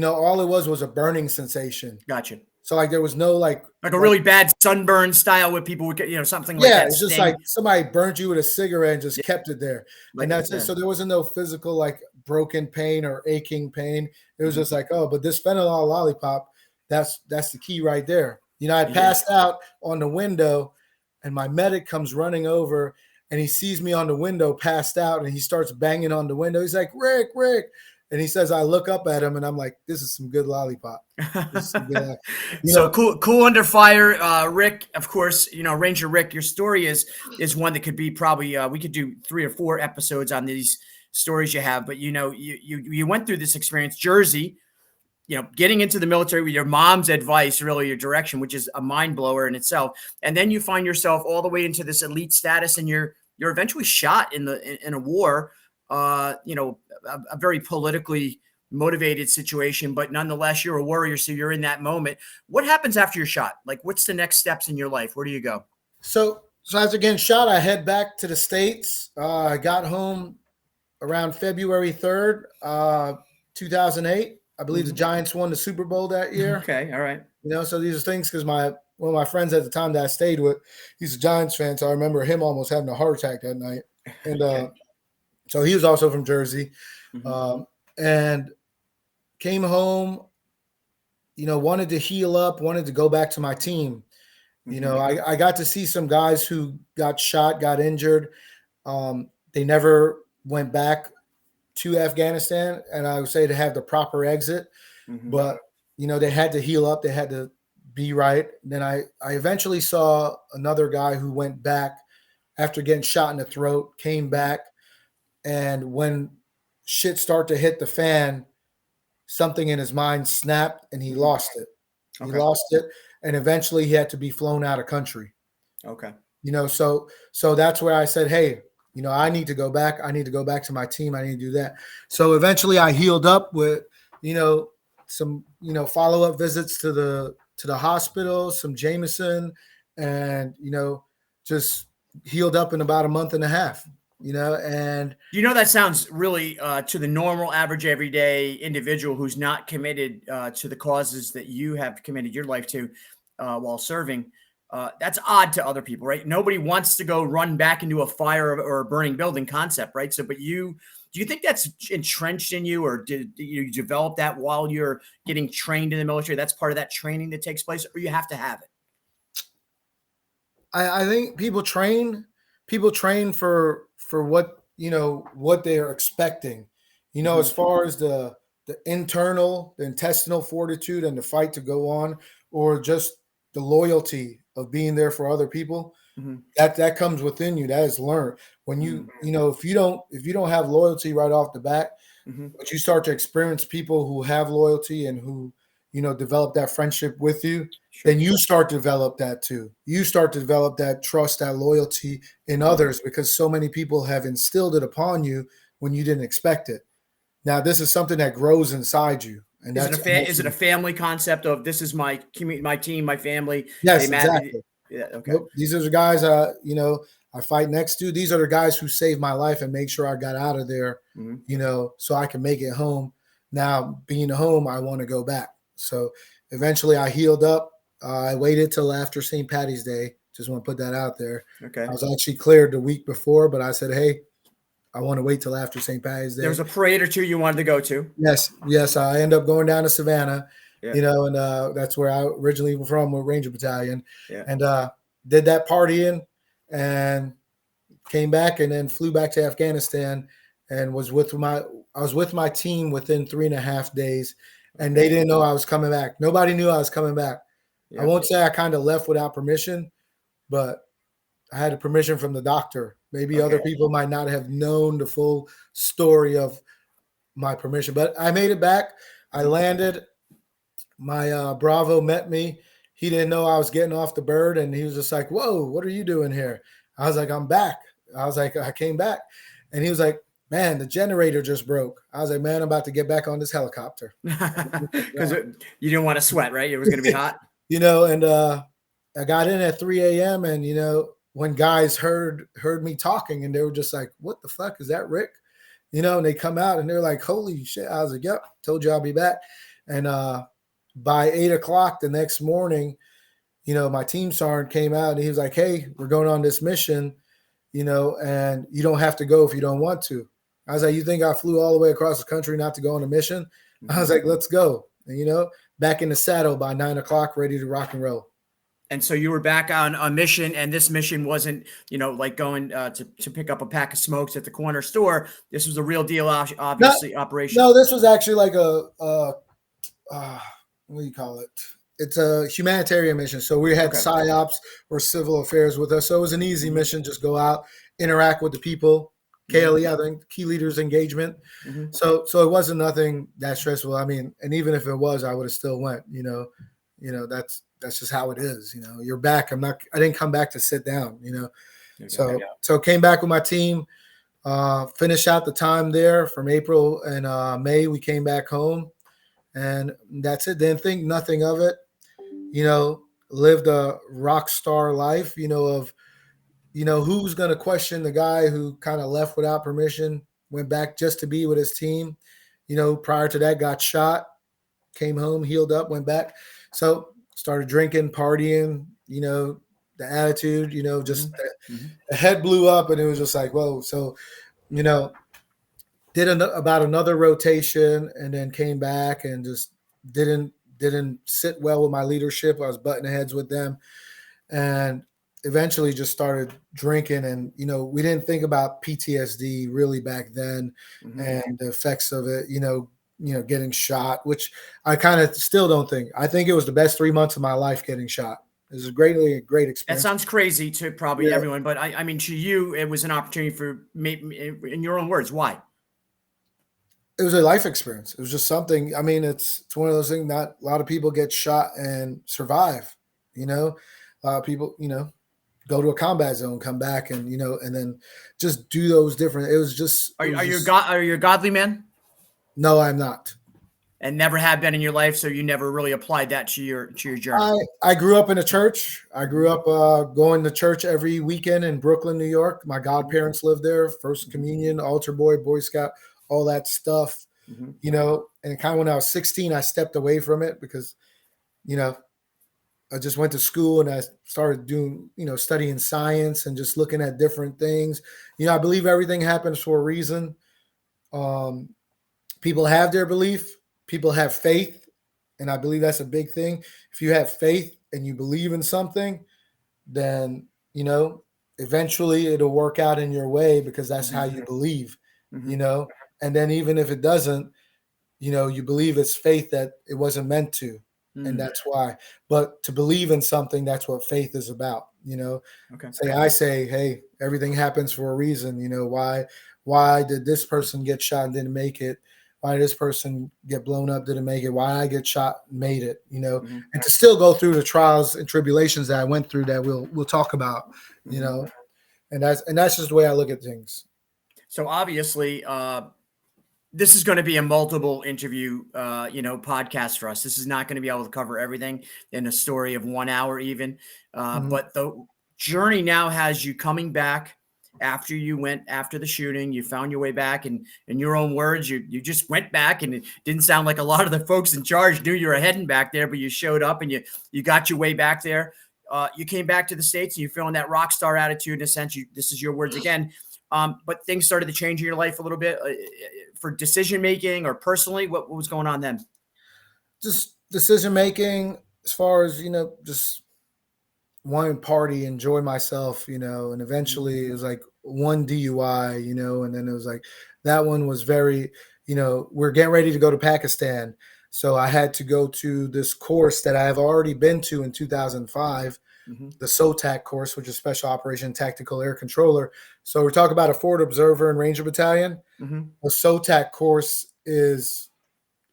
S3: All it was a burning sensation.
S1: Gotcha.
S3: So like there was no like
S1: a really bad sunburn style where people would get, something like that.
S3: Yeah, it's just like somebody burned you with a cigarette and just kept it there. And that's it. So there wasn't no physical like broken pain or aching pain. It was just like, oh, but this fentanyl lollipop, that's the key right there. I passed out on the window, and my medic comes running over and he sees me on the window passed out, and he starts banging on the window. He's like, Rick. And he says, I look up at him and I'm like, this is some good lollipop.
S1: So cool under fire. Rick, of course, Ranger Rick, your story is one that could be probably, we could do 3 or 4 episodes on these stories you have, but you went through this experience, Jersey, getting into the military with your mom's advice, really your direction, which is a mind blower in itself. And then you find yourself all the way into this elite status, and you're eventually shot in a war, a very politically motivated situation, but nonetheless, you're a warrior. So you're in that moment. What happens after you're shot? Like, what's the next steps in your life? Where do you go?
S3: So after getting shot, I head back to the States. I got home around February 3rd, 2008. I believe the Giants won the Super Bowl that year.
S1: Okay. All right.
S3: So these are things because one of my friends at the time that I stayed with, he's a Giants fan. So I remember him almost having a heart attack that night. And, okay. So he was also from Jersey, and came home, wanted to heal up, wanted to go back to my team. I got to see some guys who got shot, got injured. They never went back to Afghanistan, and I would say to have the proper exit, but, they had to heal up. They had to be right. Then I eventually saw another guy who went back after getting shot in the throat, came back. And when shit started to hit the fan, something in his mind snapped and he lost it. Okay. He lost it. And eventually he had to be flown out of country.
S1: Okay.
S3: So that's where I said, hey, I need to go back. I need to go back to my team. I need to do that. So eventually I healed up with, some, follow-up visits to the hospital, some Jameson, and, just healed up in about a month and a half. And
S1: that sounds really to the normal, average, everyday individual who's not committed to the causes that you have committed your life to while serving. That's odd to other people, right? Nobody wants to go run back into a fire or a burning building concept, right? So, but you Do you think that's entrenched in you, or did you develop that while you're getting trained in the military? That's part of that training that takes place, or you have to have it?
S3: I think people train for what what they are expecting. As far as the the intestinal fortitude and the fight to go on, or just the loyalty of being there for other people,
S1: Mhm.
S3: that comes within you. That is learned. When if you don't have loyalty right off the bat,
S1: Mhm.
S3: but you start to experience people who have loyalty and who develop that friendship with you,
S1: Sure.
S3: then you start to develop that too. You start to develop that trust, that loyalty in others, because so many people have instilled it upon you when you didn't expect it. Now this is something that grows inside you, and
S1: Is it
S3: that's
S1: a is it a family concept of this is my community, my team, my family? They
S3: yes,
S1: matter.
S3: exactly.
S1: Yeah. Okay.
S3: Nope. These are the guys I fight next to. These are the guys who saved my life and make sure I got out of there,
S1: Mhm.
S3: so I can make it home. Now, being home, I want to go back. So eventually I healed up. I waited till after St. Patty's Day. Just want to put that out there.
S1: Okay.
S3: I was actually cleared the week before, but I said, hey, I want to wait till after St. Patty's
S1: There
S3: Day.
S1: was a parade or two you wanted to go to.
S3: Yes, yes. I end up going down to Savannah,
S1: Yeah.
S3: and that's where I originally from, with Ranger Battalion,
S1: Yeah.
S3: and did that partying, and came back, and then flew back to Afghanistan, and I was with my team within 3.5 days, and they didn't know I was coming back. Nobody knew I was coming back. I
S1: Yeah.
S3: won't say I kind of left without permission, but I had a permission from the doctor. Maybe other
S1: Okay.
S3: people might not have known the full story of my permission, but I made it back. I landed. My Bravo met me. He didn't know I was getting off the bird, and he was just like, "Whoa, what are you doing here?" I was like, "I'm back." I was like, "I came back," and he was like, "Man, the generator just broke." I was like, "Man, I'm about to get back on this helicopter."
S1: Because you didn't want to sweat, right? It was going to be hot.
S3: And I got in at 3 a.m. and when guys heard me talking, and they were just like, "What the fuck is that, Rick?" And they come out and they're like, "Holy shit!" I was like, "Yep, told you I'll be back." And by 8 o'clock the next morning, my team sergeant came out and he was like, "Hey, we're going on this mission, and you don't have to go if you don't want to." I was like, "You think I flew all the way across the country not to go on a mission?" I was like, "Let's go." And back in the saddle by 9 o'clock, ready to rock and roll.
S1: And so you were back on a mission, and this mission wasn't, like going to pick up a pack of smokes at the corner store. This was a real deal,
S3: No,
S1: obviously, operation.
S3: no, this was actually like what do you call it? It's a humanitarian mission. So we had
S1: Okay.
S3: psyops or civil affairs with us. So it was an easy mission. Just go out, interact with the people. KLE, I think, key leaders engagement.
S1: Mhm.
S3: So it wasn't nothing that stressful. I mean, and even if it was, I would have still went. That's just how it is. You're back. I didn't come back to sit down.
S1: Okay.
S3: So came back with my team. Finished out the time there from April and May. We came back home, and that's it. Didn't think nothing of it. Lived a rock star life. Of who's going to question the guy who kind of left without permission, went back just to be with his team. Prior to that, got shot, came home, healed up, went back. So started drinking, partying. The attitude. Just the head blew up, and it was just like, whoa. So did about another rotation, and then came back and just didn't sit well with my leadership. I was butting heads with them, and eventually just started drinking. And we didn't think about PTSD really back then, and the effects of it. Getting shot, which I kind of still don't think. I think it was the best 3 months of my life getting shot. It was a great
S1: That
S3: experience.
S1: sounds crazy to probably
S3: Yeah.
S1: everyone, but I mean, to you, it was an opportunity for in your own words, why?
S3: It was a life experience. It was just something. I mean, it's one of those things. Not a lot of people get shot and survive. A lot of people, go to a combat zone, come back, and and then just do those different. It was just.
S1: Are you a godly man?
S3: No, I'm not.
S1: And never have been in your life, so you never really applied that to your journey.
S3: I grew up in a church. I grew up going to church every weekend in Brooklyn, New York. My godparents lived there. First communion, altar boy, Boy Scout, all that stuff. And kind of when I was 16, I stepped away from it because, I just went to school and I started doing, studying science and just looking at different things. I believe everything happens for a reason. Um, People have their belief, people have faith, and I believe that's a big thing. If you have faith and you believe in something, then eventually it'll work out in your way because that's how you believe,
S1: Mhm.
S3: and then even if it doesn't, you believe it's faith that it wasn't meant to, and
S1: Mm.
S3: that's why. But to believe in something, that's what faith is about.
S1: Okay.
S3: I say, hey, everything happens for a reason. Why did this person get shot and didn't make it? Why did this person get blown up, didn't make it? Why I get shot, made it?
S1: Mhm.
S3: And to still go through the trials and tribulations that I went through that we'll talk about,
S1: Mhm.
S3: and that's just the way I look at things.
S1: So obviously, this is going to be a multiple interview, podcast for us. This is not going to be able to cover everything in a story of 1 hour, even.
S3: Mhm.
S1: But the journey now has you coming back after the shooting. You found your way back, and in your own words, you just went back, and it didn't sound like a lot of the folks in charge knew you were heading back there, but you showed up and you got your way back there. You came back to the States, and you're feeling that rock star attitude. In a sense, this is your words again. But things started to change in your life a little bit for decision making or personally. What was going on then?
S3: Just decision making, as far as just wanting to party, enjoy myself, and eventually it was like one DUI, and then it was like that one was very, we're getting ready to go to Pakistan. So I had to go to this course that I have already been to in 2005,
S1: Mm-hmm.
S3: the SOTAC course, which is Special Operation Tactical Air Controller. So we're talking about a Forward Observer and Ranger Battalion.
S1: Mm-hmm.
S3: The SOTAC course is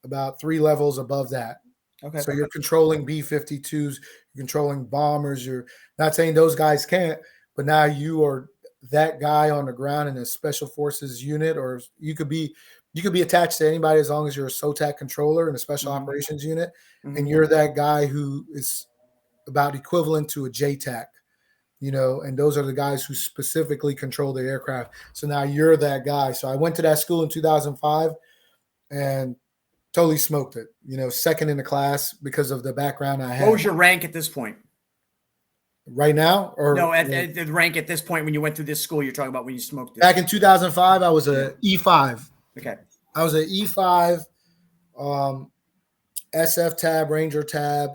S3: about 3 levels above that.
S1: Okay.
S3: So you're controlling B-52s, you're controlling bombers. You're not saying those guys can't, but now you are that guy on the ground in a special forces unit, or you could be attached to anybody as long as you're a SOTAC controller in a special
S1: Mm-hmm.
S3: operations unit,
S1: Mm-hmm.
S3: and you're that guy who is about equivalent to a JTAC. And those are the guys who specifically control the aircraft. So now you're that guy. So I went to that school in 2005 and totally smoked it. Second in the class because of the background I had.
S1: What was your rank at this point?
S3: Right now, or
S1: No, at the rank at this point when you went through this school, you're talking about when you smoked it.
S3: back in 2005, I was a E5.
S1: Okay.
S3: I was an E5, SF tab, Ranger tab,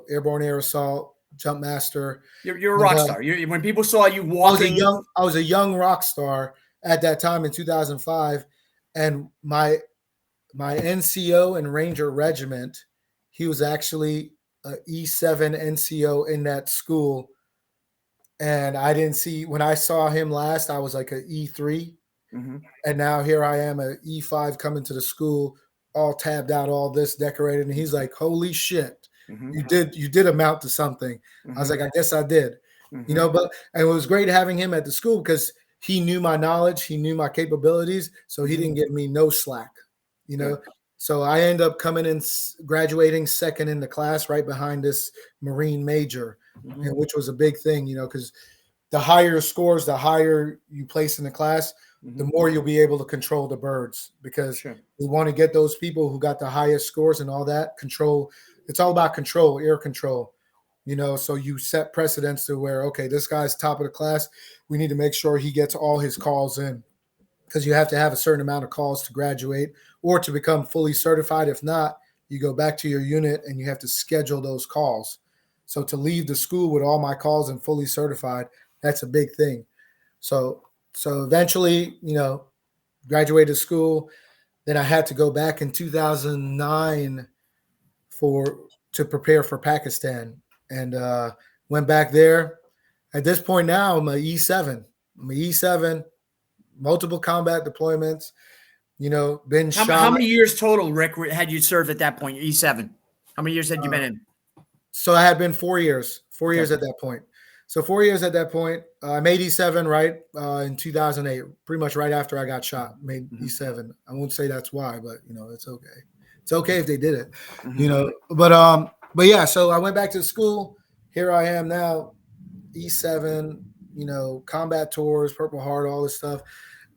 S3: airborne air assault, jump master.
S1: You're a rock star. When people saw you walking,
S3: I was a young rock star at that time in 2005, and my NCO and Ranger regiment, he was actually a E7 NCO in that school. And I didn't see, when I saw him last, I was like a E3.
S1: mm-hmm.
S3: And now here I am, a E5 coming to the school, all tabbed out, all this decorated. And he's like, holy shit,
S1: Mm-hmm.
S3: you did amount to something.
S1: Mm-hmm.
S3: I was like, I guess I did.
S1: Mm-hmm.
S3: But and it was great having him at the school because he knew my knowledge, he knew my capabilities. So he didn't give me no slack,
S1: Yeah.
S3: So I end up coming in, graduating second in the class, right behind this Marine major,
S1: Mm-hmm.
S3: and which was a big thing, because the higher scores, the higher you place in the class, the more you'll be able to control the birds, because
S1: Sure.
S3: we want to get those people who got the highest scores and all that control. It's all about control, air control, so you set precedents to where, okay, this guy's top of the class. We need to make sure he gets all his calls in, because you have to have a certain amount of calls to graduate or to become fully certified. If not, you go back to your unit and you have to schedule those calls. So to leave the school with all my calls and fully certified, that's a big thing. So eventually, graduated school. Then I had to go back in 2009 to prepare for Pakistan, and went back there. At this point now, I'm a E7. Multiple combat deployments. Been shot.
S1: How many years total, Rick, had you served at that point? E7. How many years had you been in?
S3: So I had been 4 years. 4 years at that point. So 4 years at that point. I made E7 right in 2008, pretty much right after I got shot. Made E7. I won't say that's why, but it's okay. It's okay if they did it, But yeah. So I went back to school. Here I am now, E7. Combat tours, Purple Heart, all this stuff,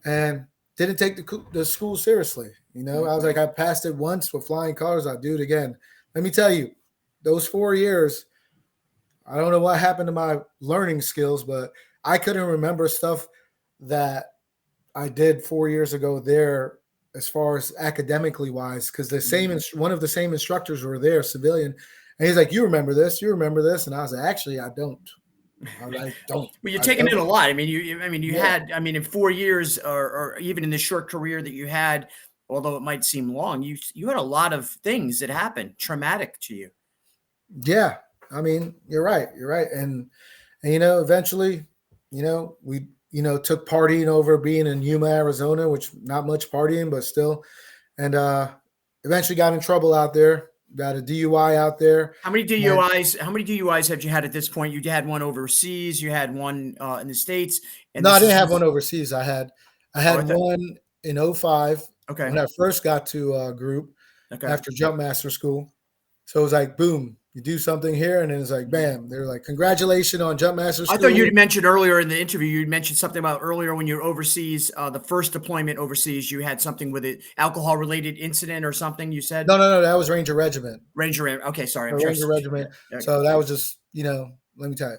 S3: and didn't take the school seriously. I was like, I passed it once with flying colors. I'll do it again. Let me tell you, those 4 years, I don't know what happened to my learning skills, but I couldn't remember stuff that I did 4 years ago there, as far as academically wise, because the same one of the same instructors were there, civilian, and he's like, "You remember this? You remember this?" And I was like, "Actually, I don't. I don't.
S1: Well, you're
S3: I
S1: taking in
S3: don't."
S1: a lot. I mean, you
S3: Yeah.
S1: had, I mean, in 4 years, or even in the short career that you had, although it might seem long, you had a lot of things that happened traumatic to you.
S3: Yeah, I mean, you're right. You're right. And eventually, we took partying over being in Yuma, Arizona, which not much partying, but still, and eventually got in trouble out there. Got a DUI out there.
S1: How many
S3: And
S1: DUIs? How many DUIs have you had at this point? You had one overseas. You had one in the States, and
S3: no, I
S1: this
S3: didn't
S1: is
S3: have one overseas. I
S1: oh, I
S3: had
S1: thought,
S3: one in '05
S1: okay,
S3: when I first got to group
S1: okay.
S3: after jump master school. So it was like, boom, you do something here, and then it's like, bam. They're like, congratulations on jump master
S1: I thought
S3: school.
S1: you mentioned earlier in the interview, you mentioned something about earlier when you were overseas, the first deployment overseas, you had something with it, alcohol related incident or something. You said
S3: No, that was Ranger Regiment.
S1: Ranger. Okay, sorry, I'm
S3: A
S1: just
S3: Ranger Regiment.
S1: okay.
S3: So that was just, let me tell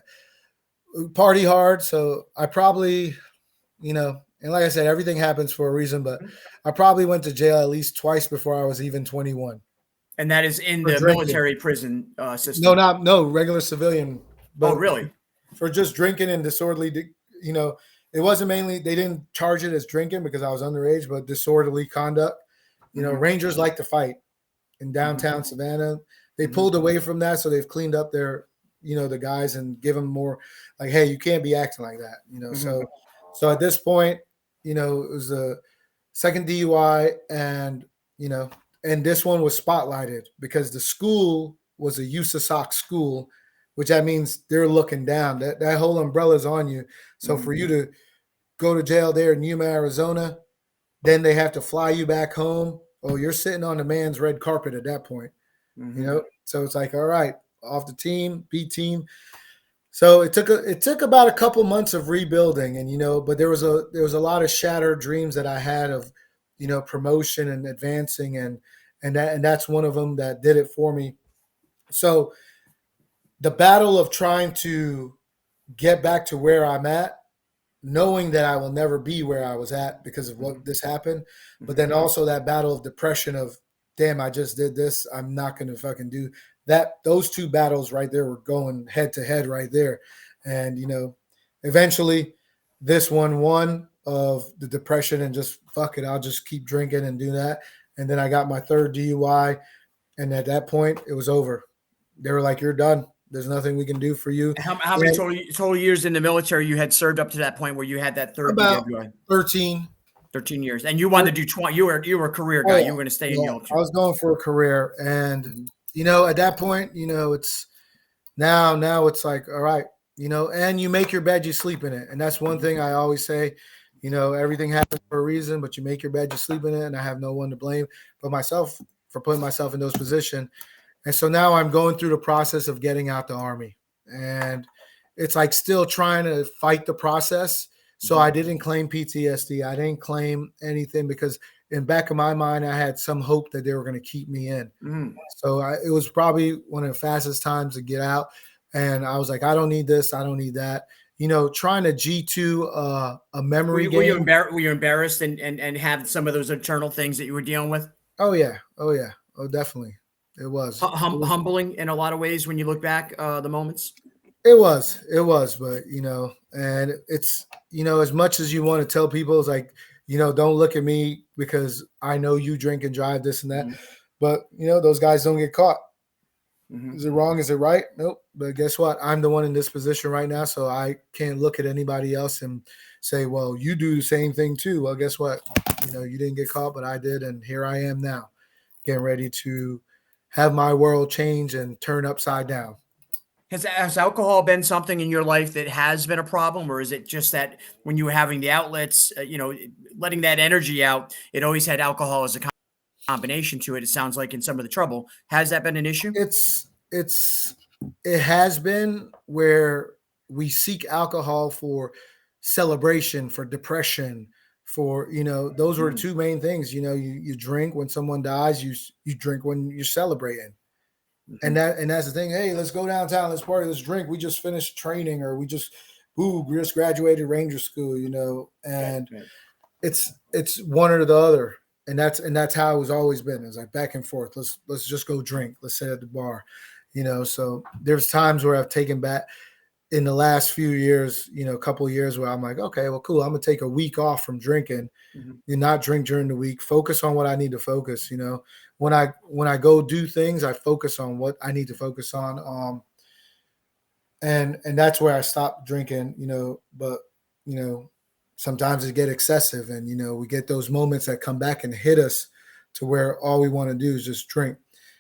S3: you, party hard. So I probably, and like I said, everything happens for a reason, but I probably went to jail at least twice before I was even 21
S1: And that is in
S3: for
S1: the
S3: drinking.
S1: military prison system.
S3: No, regular civilian.
S1: Oh,
S3: But
S1: really?
S3: for just drinking and disorderly, it wasn't mainly, they didn't charge it as drinking because I was underage, but disorderly conduct.
S1: Mhm.
S3: Rangers like to fight in downtown Savannah. They pulled away from that, so they've cleaned up their, the guys and give them more like, hey, you can't be acting like that,
S1: Mhm.
S3: So at this point, it was a second DUI, and and this one was spotlighted because the school was a USASOC school, which that means they're looking down. That whole umbrella's on you. So for you to go to jail there in Yuma, Arizona, then they have to fly you back home. Oh, you're sitting on the man's red carpet at that point,
S1: Mhm.
S3: So it's like, all right, off the team, B team. So it took about a couple months of rebuilding, and but there was a lot of shattered dreams that I had of, promotion and advancing, and that's one of them that did it for me. So the battle of trying to get back to where I'm at, knowing that I will never be where I was at because of what this happened, but then also that battle of depression of, damn, I just did this. I'm not going to fucking do that. Those two battles right there were going head to head right there. And, eventually this one won of the depression and just fuck it. I'll just keep drinking and do that. And then I got my third DUI. And at that point it was over. They were like, you're done. There's nothing we can do for you.
S1: How many
S3: And
S1: total years in the military you had served up to that point where you had that third
S3: about
S1: DWI?
S3: 13.
S1: 13 years, and you wanted to do 20. You were a career
S3: Oh
S1: guy.
S3: yeah,
S1: You were going to stay in
S3: yeah.
S1: the
S3: I
S1: military.
S3: was going for a career, and
S1: Mhm.
S3: at that point, it's now it's like, all right, and you make your bed, you sleep in it, and that's one thing I always say. Everything happens for a reason, but you make your bed, you sleep in it, and I have no one to blame but myself for putting myself in those positions. And so now I'm going through the process of getting out the Army, and it's like still trying to fight the process. So I didn't claim PTSD. I didn't claim anything because in back of my mind, I had some hope that they were going to keep me in.
S1: Mhm.
S3: So it was probably one of the fastest times to get out. And I was like, I don't need this. I don't need that. Trying to G2 a memory game.
S1: Were you embarrassed and have some of those internal things that you were dealing with?
S3: Oh, yeah. Oh, yeah. Oh, definitely. It was.
S1: Humbling in a lot of ways when you look back, the moments.
S3: It was, but and it's as much as you want to tell people, it's like, don't look at me because I know you drink and drive this and that, but those guys don't get caught. Is it wrong? Is it right? Nope. But guess what? I'm the one in this position right now, so I can't look at anybody else and say, well, you do the same thing too. Well, guess what? You didn't get caught, but I did, and here I am now, getting ready to have my world change and turn upside down.
S1: Has alcohol been something in your life that has been a problem, or is it just that when you were having the outlets, letting that energy out, it always had alcohol as a combination to it? It sounds like in some of the trouble. Has that been an issue?
S3: It has been where we seek alcohol for celebration, for depression, for those were the two main things. You drink when someone dies, you drink when you're celebrating. And that's the thing. Hey, let's go downtown, let's party, let's drink. We just finished training, or we just graduated Ranger school, and
S1: Right.
S3: it's one or the other. And that's how it was always been. It's like back and forth. Let's just go drink. Let's sit at the bar. So there's times where I've taken back in the last few years, a couple of years where I'm like, okay, well, cool. I'm gonna take a week off from drinking
S1: Mhm.
S3: and not drink during the week. Focus on what I need to focus. When I go do things, I focus on what I need to focus on. And that's where I stopped drinking. But sometimes it get excessive, and we get those moments that come back and hit us to where all we want to do is just drink,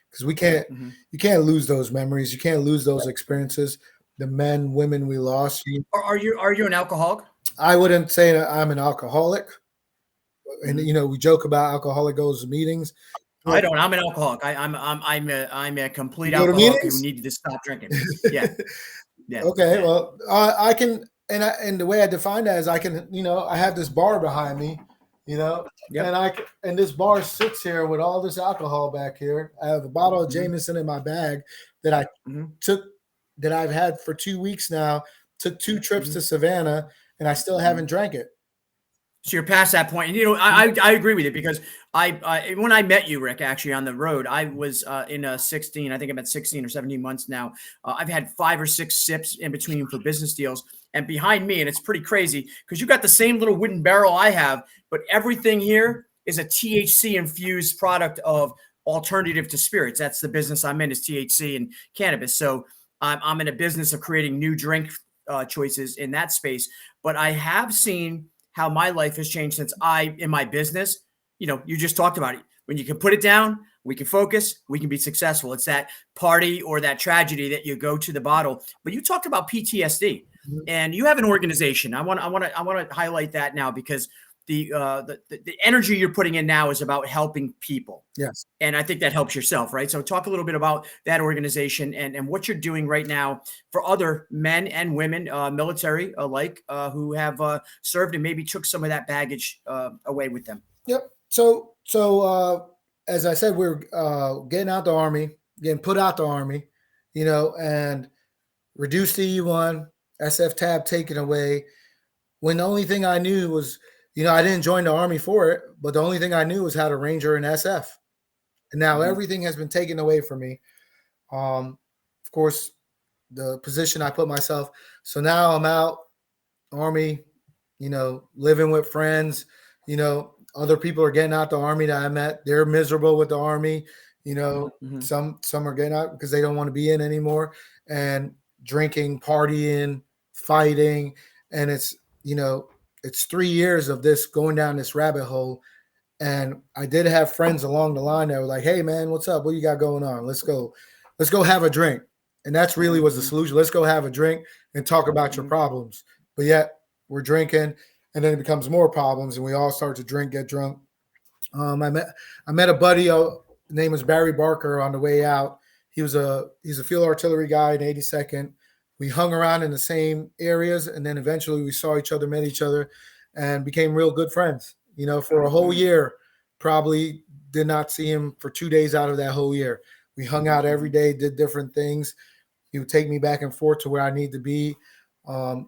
S3: because
S1: Mhm.
S3: you can't lose those memories, you can't lose those experiences, the men, women we lost.
S1: Are you an alcoholic?
S3: I wouldn't say that I'm an alcoholic, and
S1: Mhm.
S3: we joke about alcoholic goes to meetings.
S1: I
S3: Well,
S1: don't. I'm an alcoholic. I'm a
S3: you
S1: complete
S3: go to
S1: alcoholic who
S3: meetings.
S1: needed to stop drinking. Yeah, yeah,
S3: Okay,
S1: yeah.
S3: well, I can, and the way I define that is I can, I have this bar behind me,
S1: Yep.
S3: and this bar sits here with all this alcohol back here. I have a bottle of
S1: Mhm.
S3: Jameson in my bag that I
S1: Mhm.
S3: took, that I've had for 2 weeks now. Took 2 trips to
S1: Mhm.
S3: Savannah, and I still haven't
S1: Mhm.
S3: drank it.
S1: So you're past that point. And, I agree with you because when I met you, Rick, actually on the road, I was in 16. I think I'm at 16 or 17 months now. I've had 5 or 6 sips in between for business deals, and behind me, and it's pretty crazy because you got the same little wooden barrel I have, but everything here is a THC infused product of alternative to spirits. That's the business I'm in, is THC and cannabis. So I'm in a business of creating new drink choices in that space. But I have seen how my life has changed since in my business. You just talked about it. When you can put it down, we can focus, we can be successful. It's that party or that tragedy that you go to the bottle. But you talked about PTSD,
S3: Mhm.
S1: and you have an organization. I want to highlight that now because the energy you're putting in now is about helping people.
S3: Yes.
S1: And I think that helps yourself, right? So talk a little bit about that organization and what you're doing right now for other men and women, military alike, who have served and maybe took some of that baggage away with them.
S3: Yep. So as I said, we're getting out the army, getting put out the army, and reduced to E1, SF tab taken away. When the only thing I knew was, I didn't join the army for it, but the only thing I knew was how to Ranger and SF. And now
S1: Mhm.
S3: everything has been taken away from me. Of course, the position I put myself. So now I'm out, army, living with friends, other people are getting out the army that I met. They're miserable with the army.
S1: Mhm.
S3: Some are getting out because they don't want to be in anymore, and drinking, partying, fighting. And it's 3 years of this going down this rabbit hole. And I did have friends along the line that were like, "Hey man, what's up? What you got going on? Let's go have a drink." And that's really was the
S1: Mhm.
S3: solution. Let's go have a drink and talk about your
S1: Mhm.
S3: problems. But yet we're drinking, and then it becomes more problems, and we all start to drink, get drunk. I met a buddy. His name was Barry Barker. On the way out, he's a field artillery guy in 82nd. We hung around in the same areas, and then eventually we saw each other, met each other, and became real good friends. For a whole
S1: Mhm.
S3: year, probably did not see him for 2 days out of that whole year. We hung out every
S1: Mhm.
S3: day, did different things. He would take me back and forth to where I need to be.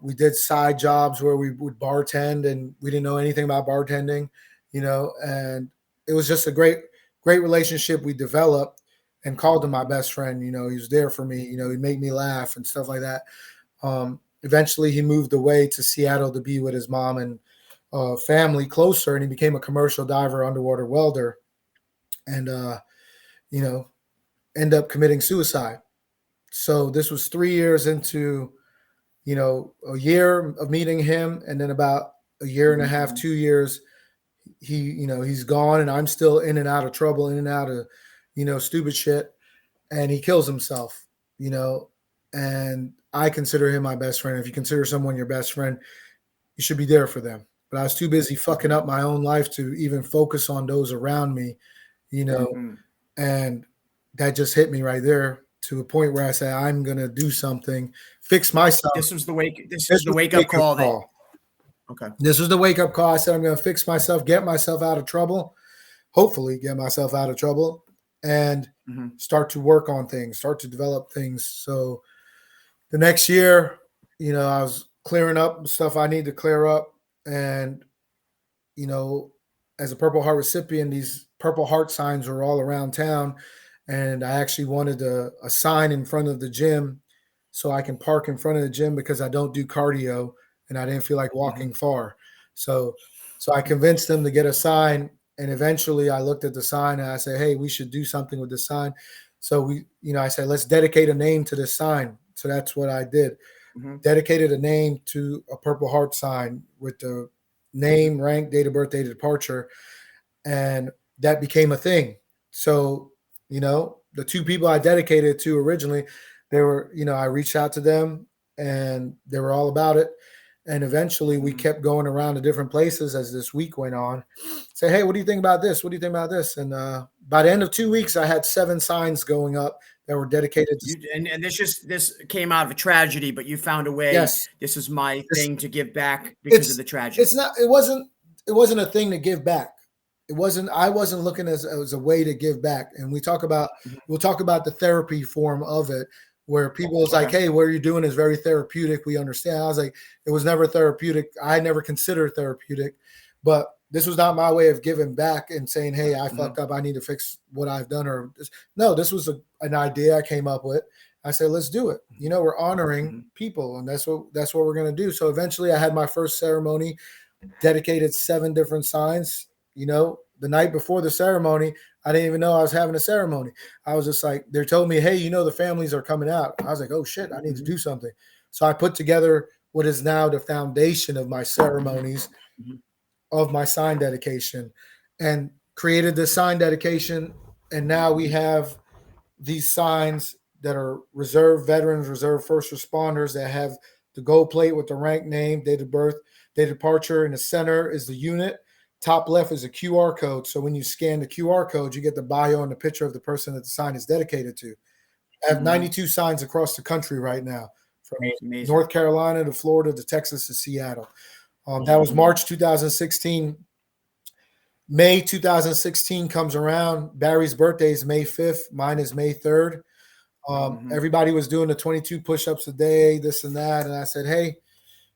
S3: We did side jobs where we would bartend, and we didn't know anything about bartending, and it was just a great relationship we developed, and called him my
S1: Mhm.
S3: best friend. He was there for me. He made me laugh and stuff like that. Eventually, he moved away to Seattle to be with his mom and family closer, and he became a commercial diver, underwater welder, and you know, end up committing suicide. So this was 3 years into a year of meeting him, and then about a year and a half,
S1: Mhm.
S3: 2 years, he's gone, and I'm still in and out of trouble, in and out of stupid shit, and he kills himself. You know, and I consider him my best friend. If you consider someone your best friend, you should be there for them. But I was too busy fucking
S1: Mhm.
S3: up my own life to even focus on those around me, you know,
S1: Mhm.
S3: and that just hit me right there to a point where I said, I'm gonna do something, fix myself.
S1: This
S3: This
S1: was the
S3: was
S1: wake
S3: the
S1: up
S3: wake up
S1: call that.
S3: call.
S1: Okay.
S3: This was the wake up call. I said, I'm gonna fix myself, get myself out of trouble, hopefully get myself out of trouble, and
S1: Mhm.
S3: start to work on things, start to develop things. So the next year, I was clearing up stuff I need to clear up, and you know, as a Purple Heart recipient, these Purple Heart signs were all around town. And I actually wanted a sign in front of the gym so I can park in front of the gym because I don't do cardio and I didn't feel like
S1: Mhm.
S3: walking far. So so I convinced them to get a sign. And eventually I looked at the sign and I said, hey, we should do something with the sign. So I said, let's dedicate a name to this sign. So that's what I did.
S1: Mhm.
S3: Dedicated a name to a Purple Heart sign with the name, rank, date of birth, date of departure, and that became a thing. So, the two people I dedicated to originally, they were, I reached out to them and they were all about it. And eventually we
S1: Mhm.
S3: kept going around to different places as this week went on. Say, hey, what do you think about this? What do you think about this? And by the end of 2 weeks, I had 7 signs going up that were dedicated to.
S1: And this came out of a tragedy, but you found a way.
S3: Yes,
S1: This is my
S3: this,
S1: thing to give back because of
S3: it's
S1: the
S3: it's
S1: tragedy.
S3: not it wasn't a thing to give back. I wasn't looking as a way to give back. And
S1: Mhm.
S3: we'll talk about the therapy form of it, where people was like,
S1: Okay.
S3: hey, what you're doing is very therapeutic. We understand. I was like, it was never therapeutic. I never considered therapeutic, but this was not my way of giving back and saying, hey, I
S1: Mhm.
S3: fucked up. I need to fix what I've done. No, this was an idea I came up with. I said, let's do it. We're honoring
S1: Mhm.
S3: people, and that's what we're going to do. So eventually I had my first ceremony, dedicated 7 different signs. The night before the ceremony, I didn't even know I was having a ceremony. I was just like, they told me, hey, the families are coming out. I was like, oh shit, I need to
S1: Mhm.
S3: do something. So I put together what is now the foundation of my ceremonies,
S1: Mhm.
S3: of my sign dedication, and created this sign dedication. And now we have these signs that are reserve veterans, reserve first responders, that have the gold plate with the rank, name, date of birth, date of departure. In the center is the unit. Top left is a QR code. So when you scan the QR code, you get the bio and the picture of the person that the sign is dedicated to. I have
S1: Mhm.
S3: 92 signs across the country right now, from
S1: Amazing.
S3: North Carolina to Florida to Texas to Seattle. That was
S1: Mhm.
S3: March 2016. May 2016 comes around. Barry's birthday is May 5th. Mine is May 3rd.
S1: Mhm.
S3: Everybody was doing the 22 push-ups a day, this and that. And I said, hey,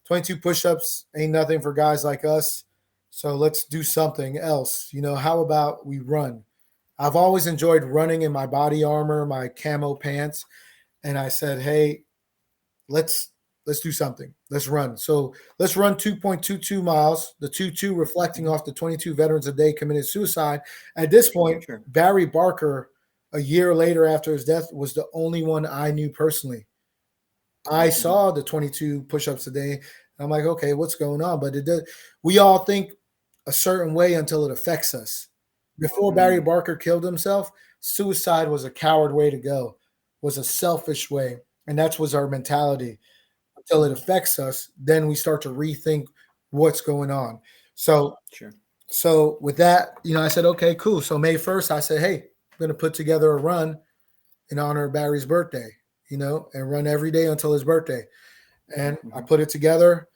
S3: 22 push-ups ain't nothing for guys like us. So let's do something else. How about we run? I've always enjoyed running in my body armor, my camo pants. And I said, hey, let's let's do something. Let's run. So let's run 2.22 miles, the 2 reflecting
S1: Mhm.
S3: off the 22 veterans a day committed suicide. At this point,
S1: Sure.
S3: Barry Barker, a year later after his death, was the only one I knew personally. I
S1: Mhm.
S3: saw the 22 push-ups a day. I'm like, okay, what's going on? But we all think a certain way until it affects us. Before Barry
S1: Mm.
S3: Barker killed himself, suicide was a coward way to go, was a selfish way. And that was our mentality. Until it affects us, then we start to rethink what's going on. So
S1: Sure.
S3: so with that, I said, okay, cool. So May 1st, I said, hey, I'm gonna put together a run in honor of Barry's birthday, and run every day until his birthday. And I
S1: Mhm.
S3: put it together.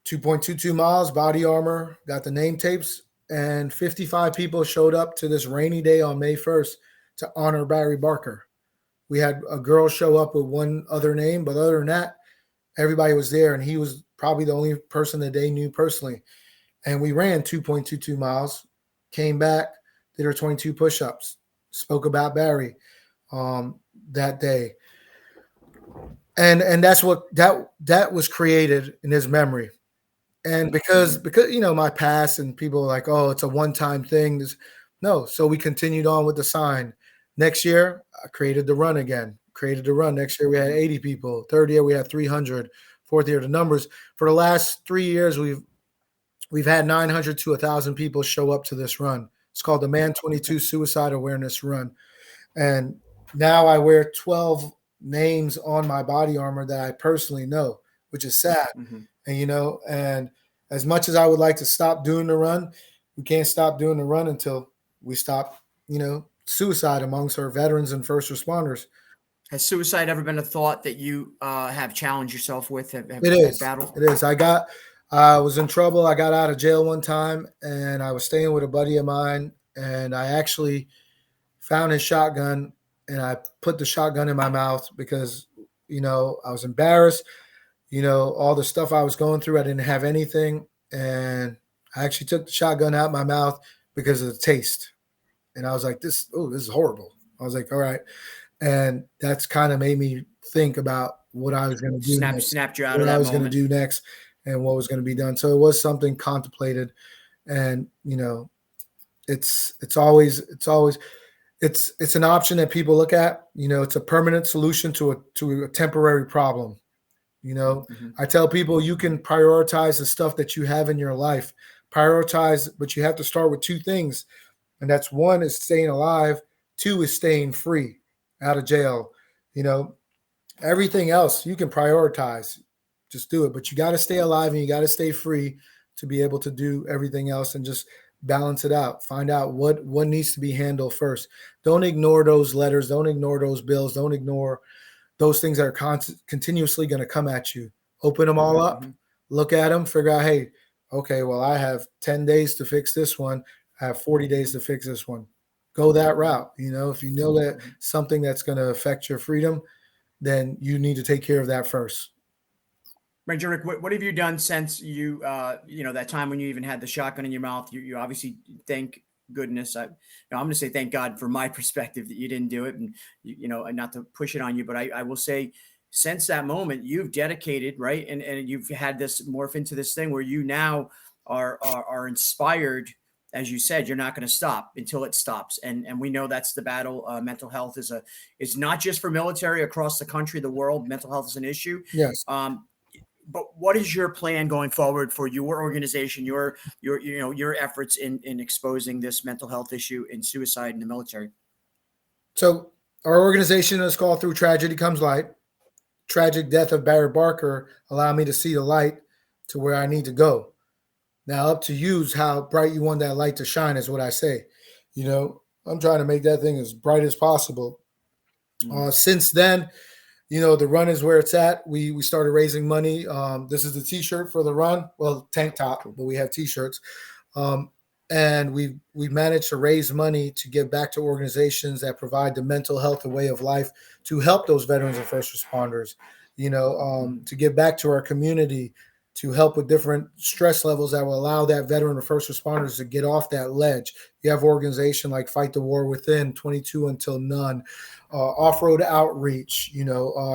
S3: 2.22 miles, body armor, got the name tapes, and 55 people showed up to this rainy day on May 1st to honor Barry Barker. We had a girl show up with one other name, but other than that, everybody was there, and he was probably the only person that they knew personally. And we ran 2.22 miles, came back, did our 22 push-ups, spoke about Barry that day. And that's what that was created in his memory. And because
S1: Mhm.
S3: because my past, and people are like, oh, it's a one-time thing. No, so we continued on with the sign. Next year, I created the run again. Created the run. Next year we had
S1: Mhm.
S3: 80 people. Third year we had 300. Fourth year, the numbers for the last 3 years, we've had 900 to 1,000 people show up to this run. It's called the Man
S1: Okay.
S3: 22 Suicide Awareness Run. And now I wear 12 names on my body armor that I personally know, which is sad.
S1: Mhm.
S3: And as much as I would like to stop doing the run, we can't stop doing the run until we stop, suicide amongst our veterans and first responders.
S1: Has suicide ever been a thought that you have challenged yourself with,
S3: It
S1: have
S3: is.
S1: battled?
S3: It is. I was in trouble. I got out of jail one time, and I was staying with a buddy of mine, and I actually found his shotgun, and I put the shotgun in my mouth because, I was embarrassed. All the stuff I was going through, I didn't have anything. and I actually took the shotgun out of my mouth because of the taste. And I was like, this is horrible. I was like, all right. And that's kind of made me think about what I was going to do next,
S1: Snapped you out of
S3: what I
S1: that
S3: was going to
S1: moment.
S3: do next, and what was going to be done. So it was something contemplated. And, you know, it's always it's an option that people look at. You know, it's a permanent solution to a temporary problem. You know, I tell people you can prioritize the stuff that you have in your life. Prioritize, but you have to start with two things. And that's one is staying alive, two is staying free out of jail. You know, everything else you can prioritize. Just do it. But you got to stay alive and you got to stay free to be able to do everything else and just balance it out. Find out what needs to be handled first. Don't ignore those letters. Don't ignore those bills. Don't ignore those things that are continuously going to come at you. Open them all up, look at them, figure out, hey, okay, well, I have 10 days to fix this one. I have 40 days to fix this one. Go that route. You know, if you know that something that's going to affect your freedom, then you need to take care of that first.
S1: Ranger Rick, what have you done since you, that time when you even had the shotgun in your mouth? You obviously, thank goodness. I'm going to say thank God for my perspective that you didn't do it, and and not to push it on you, but I will say, since that moment, you've dedicated, right, and you've had this morph into this thing where you now are inspired. As you said, you're not going to stop until it stops, and we know that's the battle. Mental health is not just for military across the country, the world. Mental health is an issue.
S3: Yes.
S1: But what is your plan going forward for your organization, your efforts in exposing this mental health issue and suicide in the military?
S3: So our organization is called Through Tragedy Comes Light. Tragic death of Barry Barker allowed me to see the light to where I need to go. Now up to you is how bright you want that light to shine, is what I say. You know, I'm trying to make that thing as bright as possible. Since then, the run is where it's at. We started raising money. This is the T-shirt for the run. Well, tank top, but we have T-shirts. And we've managed to raise money to give back to organizations that provide the mental health and way of life to help those veterans and first responders. To give back to our community, to help with different stress levels that will allow that veteran or first responders to get off that ledge. You have organizations like Fight the War Within, 22 Until None, Off-Road Outreach,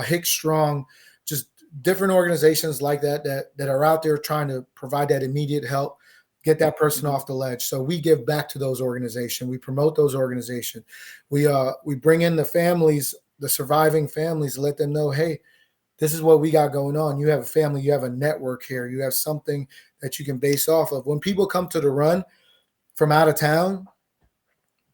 S3: Hick Strong, just different organizations like that are out there trying to provide that immediate help, get that person off the ledge. So we give back to those organizations. We promote those organizations. We bring in the families, the surviving families, let them know, hey, this is what we got going on. You have a family, you have a network here, you have something that you can base off of. When people come to the run from out of town,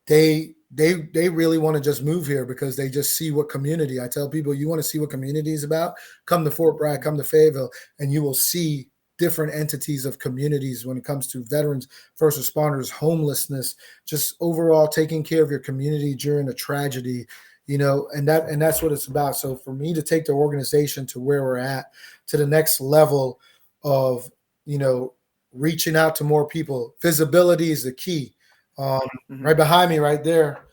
S3: they really want to just move here because they just see what community. I tell people, you want to see what community is about? Come to Fort Bragg, come to Fayetteville, and you will see different entities of communities when it comes to veterans, first responders, homelessness, just overall taking care of your community during a tragedy. And that's what it's about. So for me to take the organization to where we're at, to the next level of, reaching out to more people, visibility is the key. Right behind me right there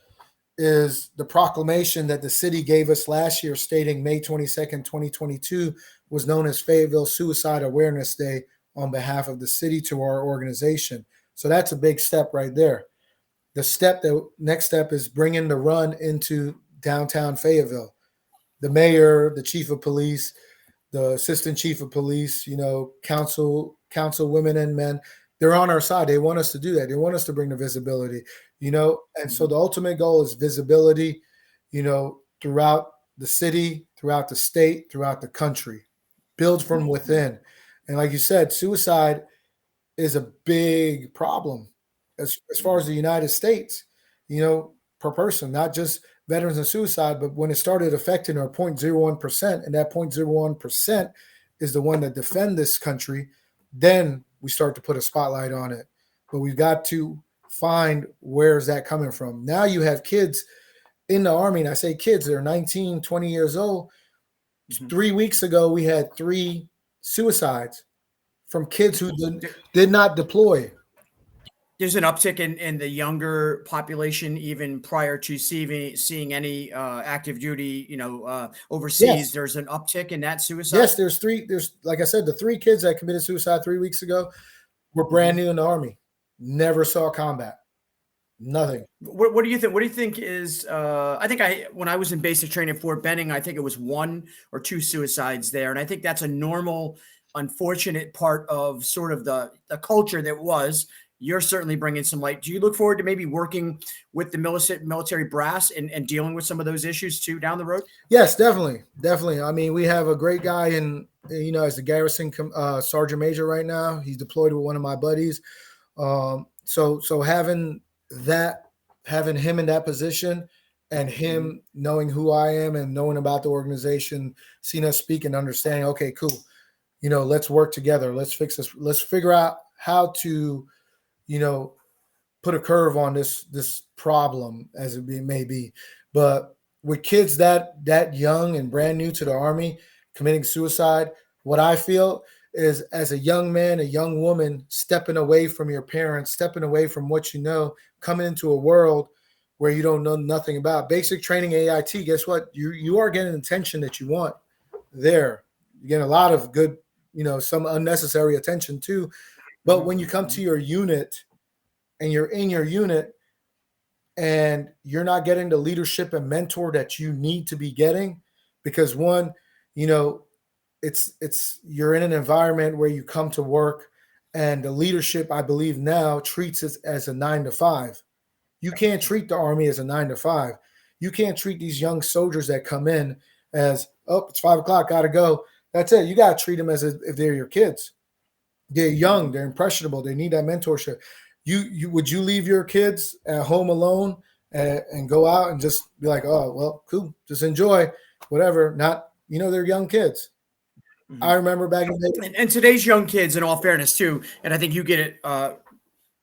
S3: is the proclamation that the city gave us last year stating May 22nd, 2022 was known as Fayetteville Suicide Awareness Day on behalf of the city to our organization. So that's a big step right there. The next step is bringing the run into downtown Fayetteville. The mayor, the chief of police, the assistant chief of police, council women and men, they're on our side. They want us to do that. They want us to bring the visibility, and so the ultimate goal is visibility, throughout the city, throughout the state, throughout the country. Build from within. And like you said, suicide is a big problem as far as the United States, per person, not just veterans and suicide, but when it started affecting our 0.01%, and that 0.01% is the one that defend this country, then we start to put a spotlight on it. But we've got to find where is that coming from. Now you have kids in the Army, and I say kids, they're 19, 20 years old. 3 weeks ago, we had 3 suicides from kids who did not deploy.
S1: There's an uptick in the younger population, even prior to seeing any active duty, overseas. Yes. There's an uptick in that suicide.
S3: Yes, there's like I said, the 3 kids that committed suicide 3 weeks ago, We're brand new in the Army. Never saw combat. Nothing.
S1: What do you think? What do you think is? When I was in basic training at Fort Benning, I think it was 1 or 2 suicides there, and I think that's a normal, unfortunate part of sort of the culture that was. You're certainly bringing some light. Do you look forward to maybe working with the military brass and dealing with some of those issues too down the road?
S3: Yes, definitely, definitely. I mean, we have a great guy as the garrison sergeant major right now. He's deployed with one of my buddies. So having him in that position and him knowing who I am and knowing about the organization, seeing us speak and understanding, okay, cool. Let's work together. Let's fix this. Let's figure out how to, put a curve on this problem as it may be. But with kids that young and brand new to the Army committing suicide, what I feel is, as a young man, a young woman, stepping away from your parents, stepping away from what you know, coming into a world where you don't know nothing about. Basic training AIT, guess what? You are getting the attention that you want there. You get a lot of good, some unnecessary attention too. But when you come to your unit and you're in your unit and you're not getting the leadership and mentor that you need to be getting, because one, it's you're in an environment where you come to work and the leadership, I believe now, treats it as a 9 to 5. You can't treat the Army as a 9 to 5. You can't treat these young soldiers that come in as, oh, it's 5 o'clock, gotta go. That's it. You gotta treat them as if they're your kids. They're young, they're impressionable, they need that mentorship. Would you leave your kids at home alone and go out and just be like, oh, well, cool, just enjoy, whatever. Not, they're young kids. Mm-hmm. I remember back in the day.
S1: And today's young kids, in all fairness too, and I think you get it,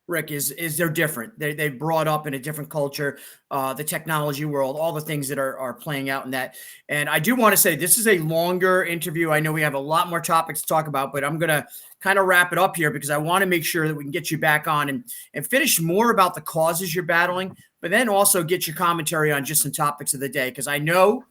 S1: Rick, is they're different. They brought up in a different culture, the technology world, all the things that are playing out in that. And I do want to say this is a longer interview. I know we have a lot more topics to talk about, but I'm going to kind of wrap it up here because I want to make sure that we can get you back on and finish more about the causes you're battling, but then also get your commentary on just some topics of the day. Because I know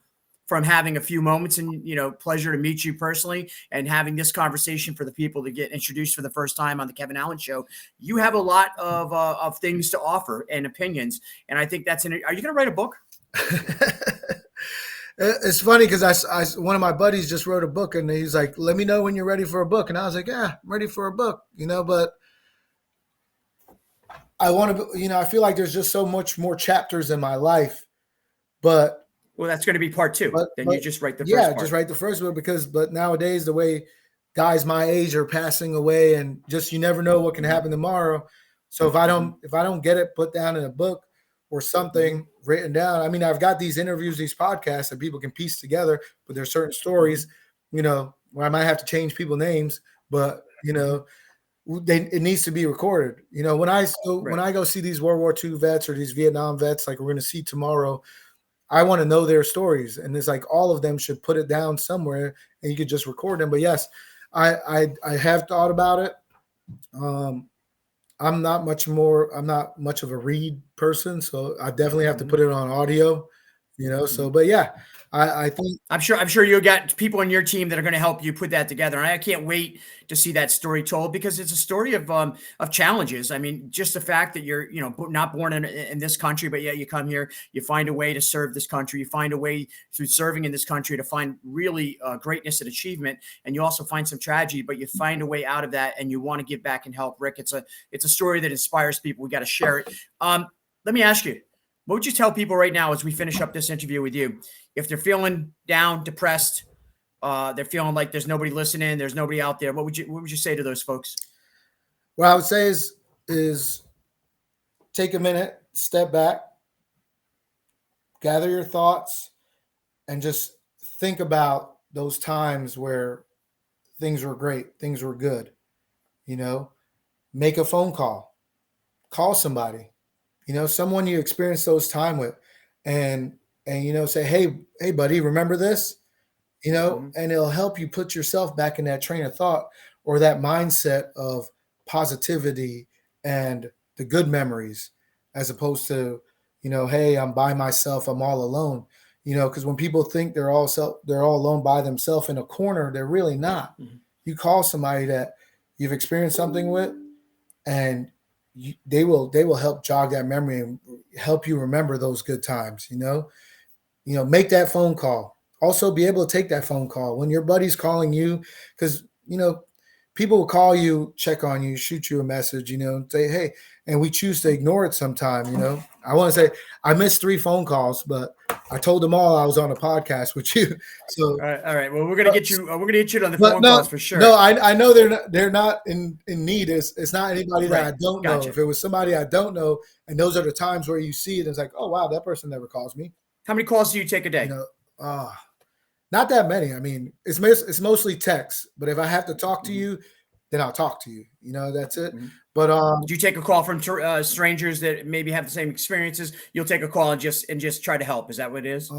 S1: from having a few moments and, pleasure to meet you personally and having this conversation for the people to get introduced for the first time on the Kevin Allen Show, you have a lot of things to offer and opinions. And I think are you going to write a book?
S3: It's funny because one of my buddies just wrote a book and he's like, let me know when you're ready for a book. And I was like, yeah, I'm ready for a book, but I want to, I feel like there's just so much more chapters in my life, but
S1: well, that's going to be part 2. Then you just write the first part.
S3: Just write the first one but nowadays the way guys my age are passing away and just, you never know what can happen tomorrow. So if I don't get it put down in a book or something written down, I mean, I've got these interviews, these podcasts that people can piece together, but there's certain stories, where I might have to change people's names, but it needs to be recorded. When I go see these World War II vets or these Vietnam vets, like we're going to see tomorrow, I want to know their stories, and it's like all of them should put it down somewhere, and you could just record them. But yes, I have thought about it. I'm not much of a read person, so I definitely have to put it on audio. So, but yeah, I think
S1: I'm sure you got people on your team that are going to help you put that together. And I can't wait to see that story told because it's a story of challenges. I mean, just the fact that you're, not born in this country, but yet you come here, you find a way to serve this country. You find a way through serving in this country to find really greatness and achievement. And you also find some tragedy, but you find a way out of that and you want to give back and help. Rick, it's a story that inspires people. We got to share it. Let me ask you, what would you tell people right now as we finish up this interview with you? If they're feeling down, depressed, they're feeling like there's nobody listening, there's nobody out there, what would you say to those folks?
S3: What I would say is take a minute, step back, gather your thoughts, and just think about those times where things were great, things were good. Make a phone call somebody. Someone you experienced those time with and say, hey, buddy, remember this? And it'll help you put yourself back in that train of thought or that mindset of positivity and the good memories, as opposed to, hey, I'm by myself, I'm all alone. Because when people think they're all alone by themselves in a corner, they're really not. Mm-hmm. You call somebody that you've experienced something with, and they will help jog that memory and help you remember those good times. Make that phone call. Also, be able to take that phone call when your buddy's calling you, because people will call you, check on you, shoot you a message, say, hey, and we choose to ignore it sometime. I want to say I missed 3 phone calls, but I told them all I was on a podcast with you. So
S1: all right. Well, we're gonna get you. We're gonna get you on the
S3: but
S1: phone
S3: no,
S1: calls for sure.
S3: no, I know they're not in need. It's not anybody that
S1: Right.
S3: I don't
S1: Gotcha.
S3: know. If it was somebody I don't know, and those are the times where you see it, it's like, oh wow, that person never calls me.
S1: How many calls do you take a day?
S3: Not that many. I mean, it's mostly text. But if I have to talk to you, then I'll talk to you. That's it.
S1: Mm-hmm.
S3: But
S1: Do you take a call from strangers that maybe have the same experiences? You'll take a call and just try to help. Is that what it is?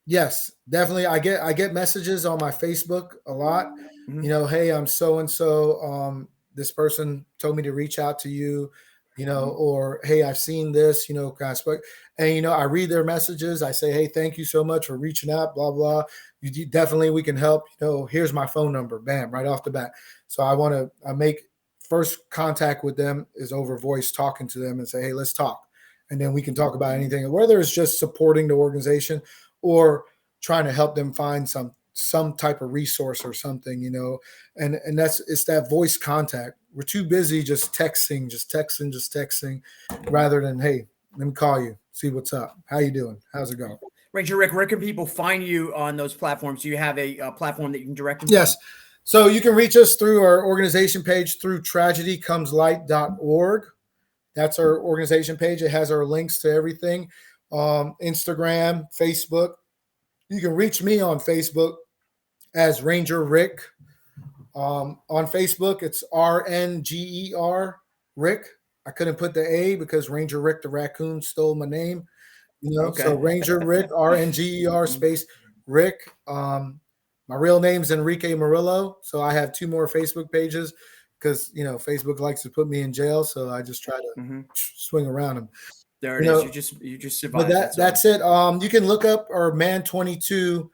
S3: Yes, definitely. I get messages on my Facebook a lot.
S1: Mm-hmm.
S3: Hey, I'm so and so. This person told me to reach out to you. Or hey, I've seen this. Kind of spoke, and I read their messages. I say, hey, thank you so much for reaching out. Blah blah. Definitely we can help. Here's my phone number. Bam, right off the bat. So I make first contact with them is over voice, talking to them and say, hey, let's talk, and then we can talk about anything, whether it's just supporting the organization or trying to help them find some type of resource or something, and it's that voice contact. We're too busy just texting, rather than, hey, let me call you, see what's up, how you doing, how's it going.
S1: Ranger Rick, where can people find you on those platforms? Do you have a platform that you can direct them
S3: Yes. So you can reach us through our organization page through tragedycomeslight.org. That's our organization page. It has our links to everything. Instagram, Facebook. You can reach me on Facebook as Ranger Rick. On Facebook, it's RNGER Rick. I couldn't put the A because Ranger Rick the raccoon stole my name.
S1: Okay.
S3: So Ranger Rick, RNGER space Rick. My real name's Enrique Murillo. So I have 2 more Facebook pages because Facebook likes to put me in jail. So I just try to swing around them.
S1: There it is. You just survived.
S3: But that's it. You can look up our Man 22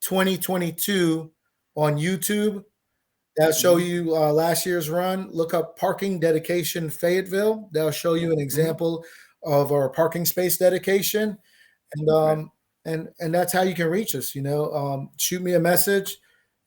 S3: 2022 on YouTube. That'll show you last year's run. Look up Parking Dedication Fayetteville. That'll show you an example of our parking space dedication. And and that's how you can reach us. Shoot me a message,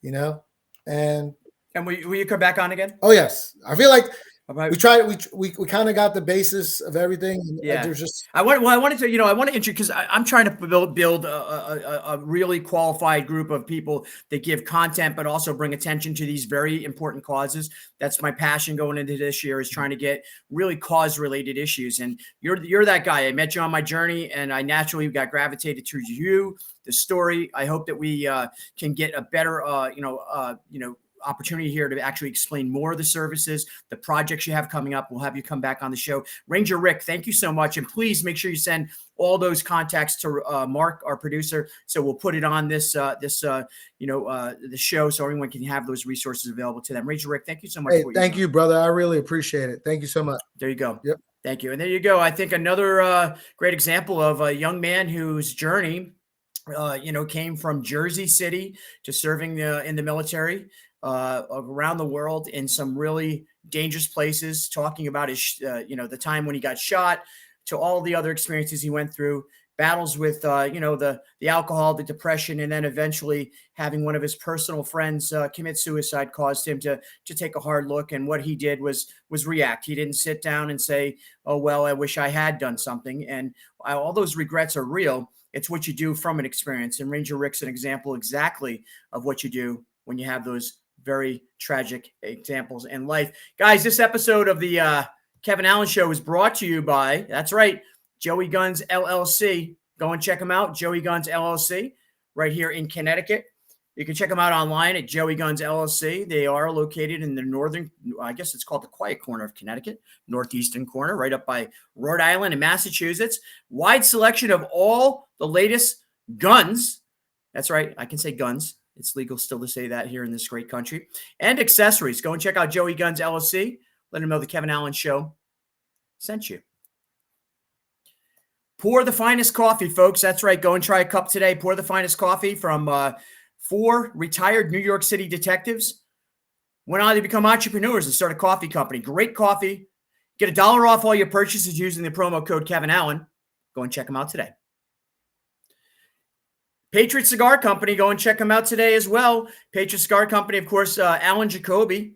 S3: and
S1: will you come back on again?
S3: Oh yes, I feel like
S1: Okay.
S3: we tried. We kind of got the basis of everything.
S1: Yeah.
S3: There's just
S1: I wanted to introduce, because I'm trying to build a really qualified group of people that give content, but also bring attention to these very important causes. That's my passion going into this year, is trying to get really cause related issues. And you're that guy. I met you on my journey, and I naturally got gravitated to you, the story. I hope that we can get a better, opportunity here to actually explain more of the services, the projects you have coming up. We'll have you come back on the show. Ranger Rick, thank you so much. And please make sure you send all those contacts to Mark, our producer. So we'll put it on the show so everyone can have those resources available to them. Ranger Rick, thank you so much.
S3: Hey, thank you, brother. I really appreciate it. Thank you so much.
S1: There you go.
S3: Yep.
S1: Thank you. And there you go. I think another great example of a young man whose journey, came from Jersey City to serving in the military, around the world in some really dangerous places, talking about his, the time when he got shot, to all the other experiences he went through, battles with, the alcohol, the depression, and then eventually having one of his personal friends commit suicide caused him to take a hard look. And what he did was react. He didn't sit down and say, oh, well, I wish I had done something. And all those regrets are real. It's what you do from an experience. And Ranger Rick's an example exactly of what you do when you have those very tragic examples in life. Guys, this episode of the Kevin Allen Show is brought to you by, that's right, Joey Guns LLC. Go and check them out, Joey Guns LLC, right here in Connecticut. You can check them out online at Joey Guns LLC. They are located in the northern, I guess it's called the quiet corner of Connecticut, northeastern corner, right up by Rhode Island and Massachusetts. Wide selection of all the latest guns. That's right, I can say guns. It's legal still to say that here in this great country. And accessories. Go and check out Joey Guns LLC. Let them know the Kevin Allen Show sent you. Pour the finest coffee, folks. That's right. Go and try a cup today. Pour the finest coffee from 4 retired New York City detectives. Went on to become entrepreneurs and start a coffee company. Great coffee, Get $1 off all your purchases using the promo code Kevin Allen. Go and check them out today. Patriot Cigar Company, go and check them out today as well. Patriot Cigar Company, of course, Alan Jacoby,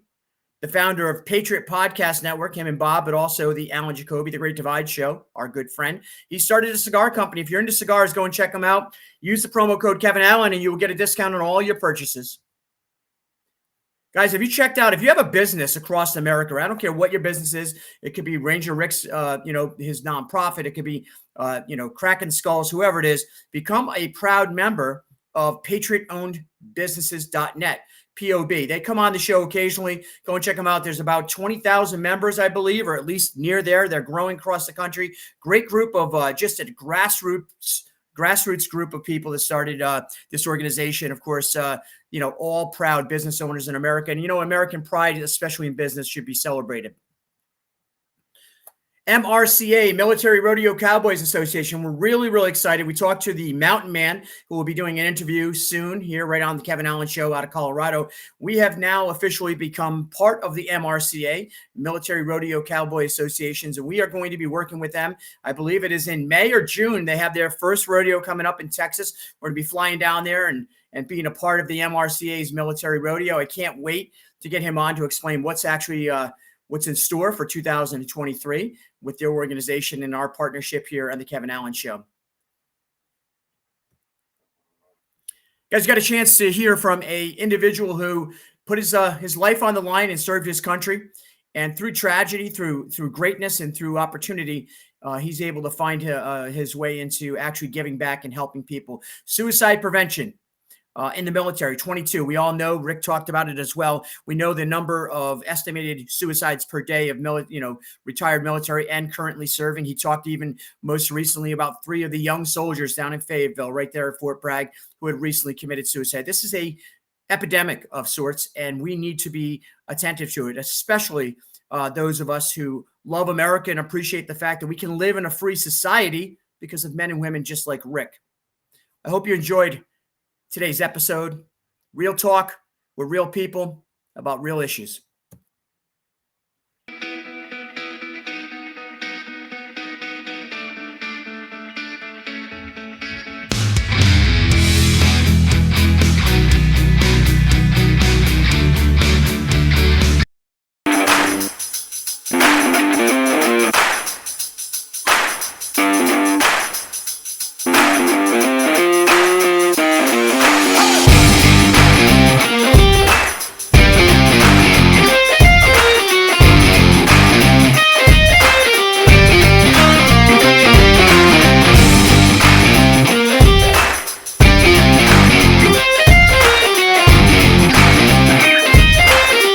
S1: the founder of Patriot Podcast Network, him and Bob, but also the Alan Jacoby, The Great Divide Show, our good friend. He started a cigar company. If you're into cigars, go and check them out. Use the promo code Kevin Allen and you will get a discount on all your purchases. Guys, have you checked out, if you have a business across America, I don't care what your business is, it could be Ranger Rick's, his nonprofit, it could be, Cracking Skulls, whoever it is, become a proud member of patriot-owned-businesses.net, POB. They come on the show occasionally. Go and check them out. There's about 20,000 members, I believe, or at least near there. They're growing across the country. Great group of just a grassroots group of people that started this organization. Of course, all proud business owners in America. And, American pride, especially in business, should be celebrated. MRCA, Military Rodeo Cowboys Association. We're really, really excited. We talked to the Mountain Man, who will be doing an interview soon here right on the Kevin Allen Show out of Colorado. We have now officially become part of the MRCA, Military Rodeo Cowboy Associations, and we are going to be working with them. I believe it is in May or June. They have their first rodeo coming up in Texas. We're going to be flying down there and being a part of the MRCA's Military Rodeo. I can't wait to get him on to explain what's actually what's in store for 2023 with their organization and our partnership here on the Kevin Allen Show. Guys, got a chance to hear from a individual who put his life on the line and served his country. And through tragedy, through greatness, and through opportunity, he's able to find his way into actually giving back and helping people. Suicide prevention. In the military, 22. We all know, Rick talked about it as well. We know the number of estimated suicides per day of retired military and currently serving. He talked even most recently about 3 of the young soldiers down in Fayetteville, right there at Fort Bragg, who had recently committed suicide. This is a epidemic of sorts, and we need to be attentive to it, especially those of us who love America and appreciate the fact that we can live in a free society because of men and women just like Rick. I hope you enjoyed today's episode. Real talk with real people about real issues.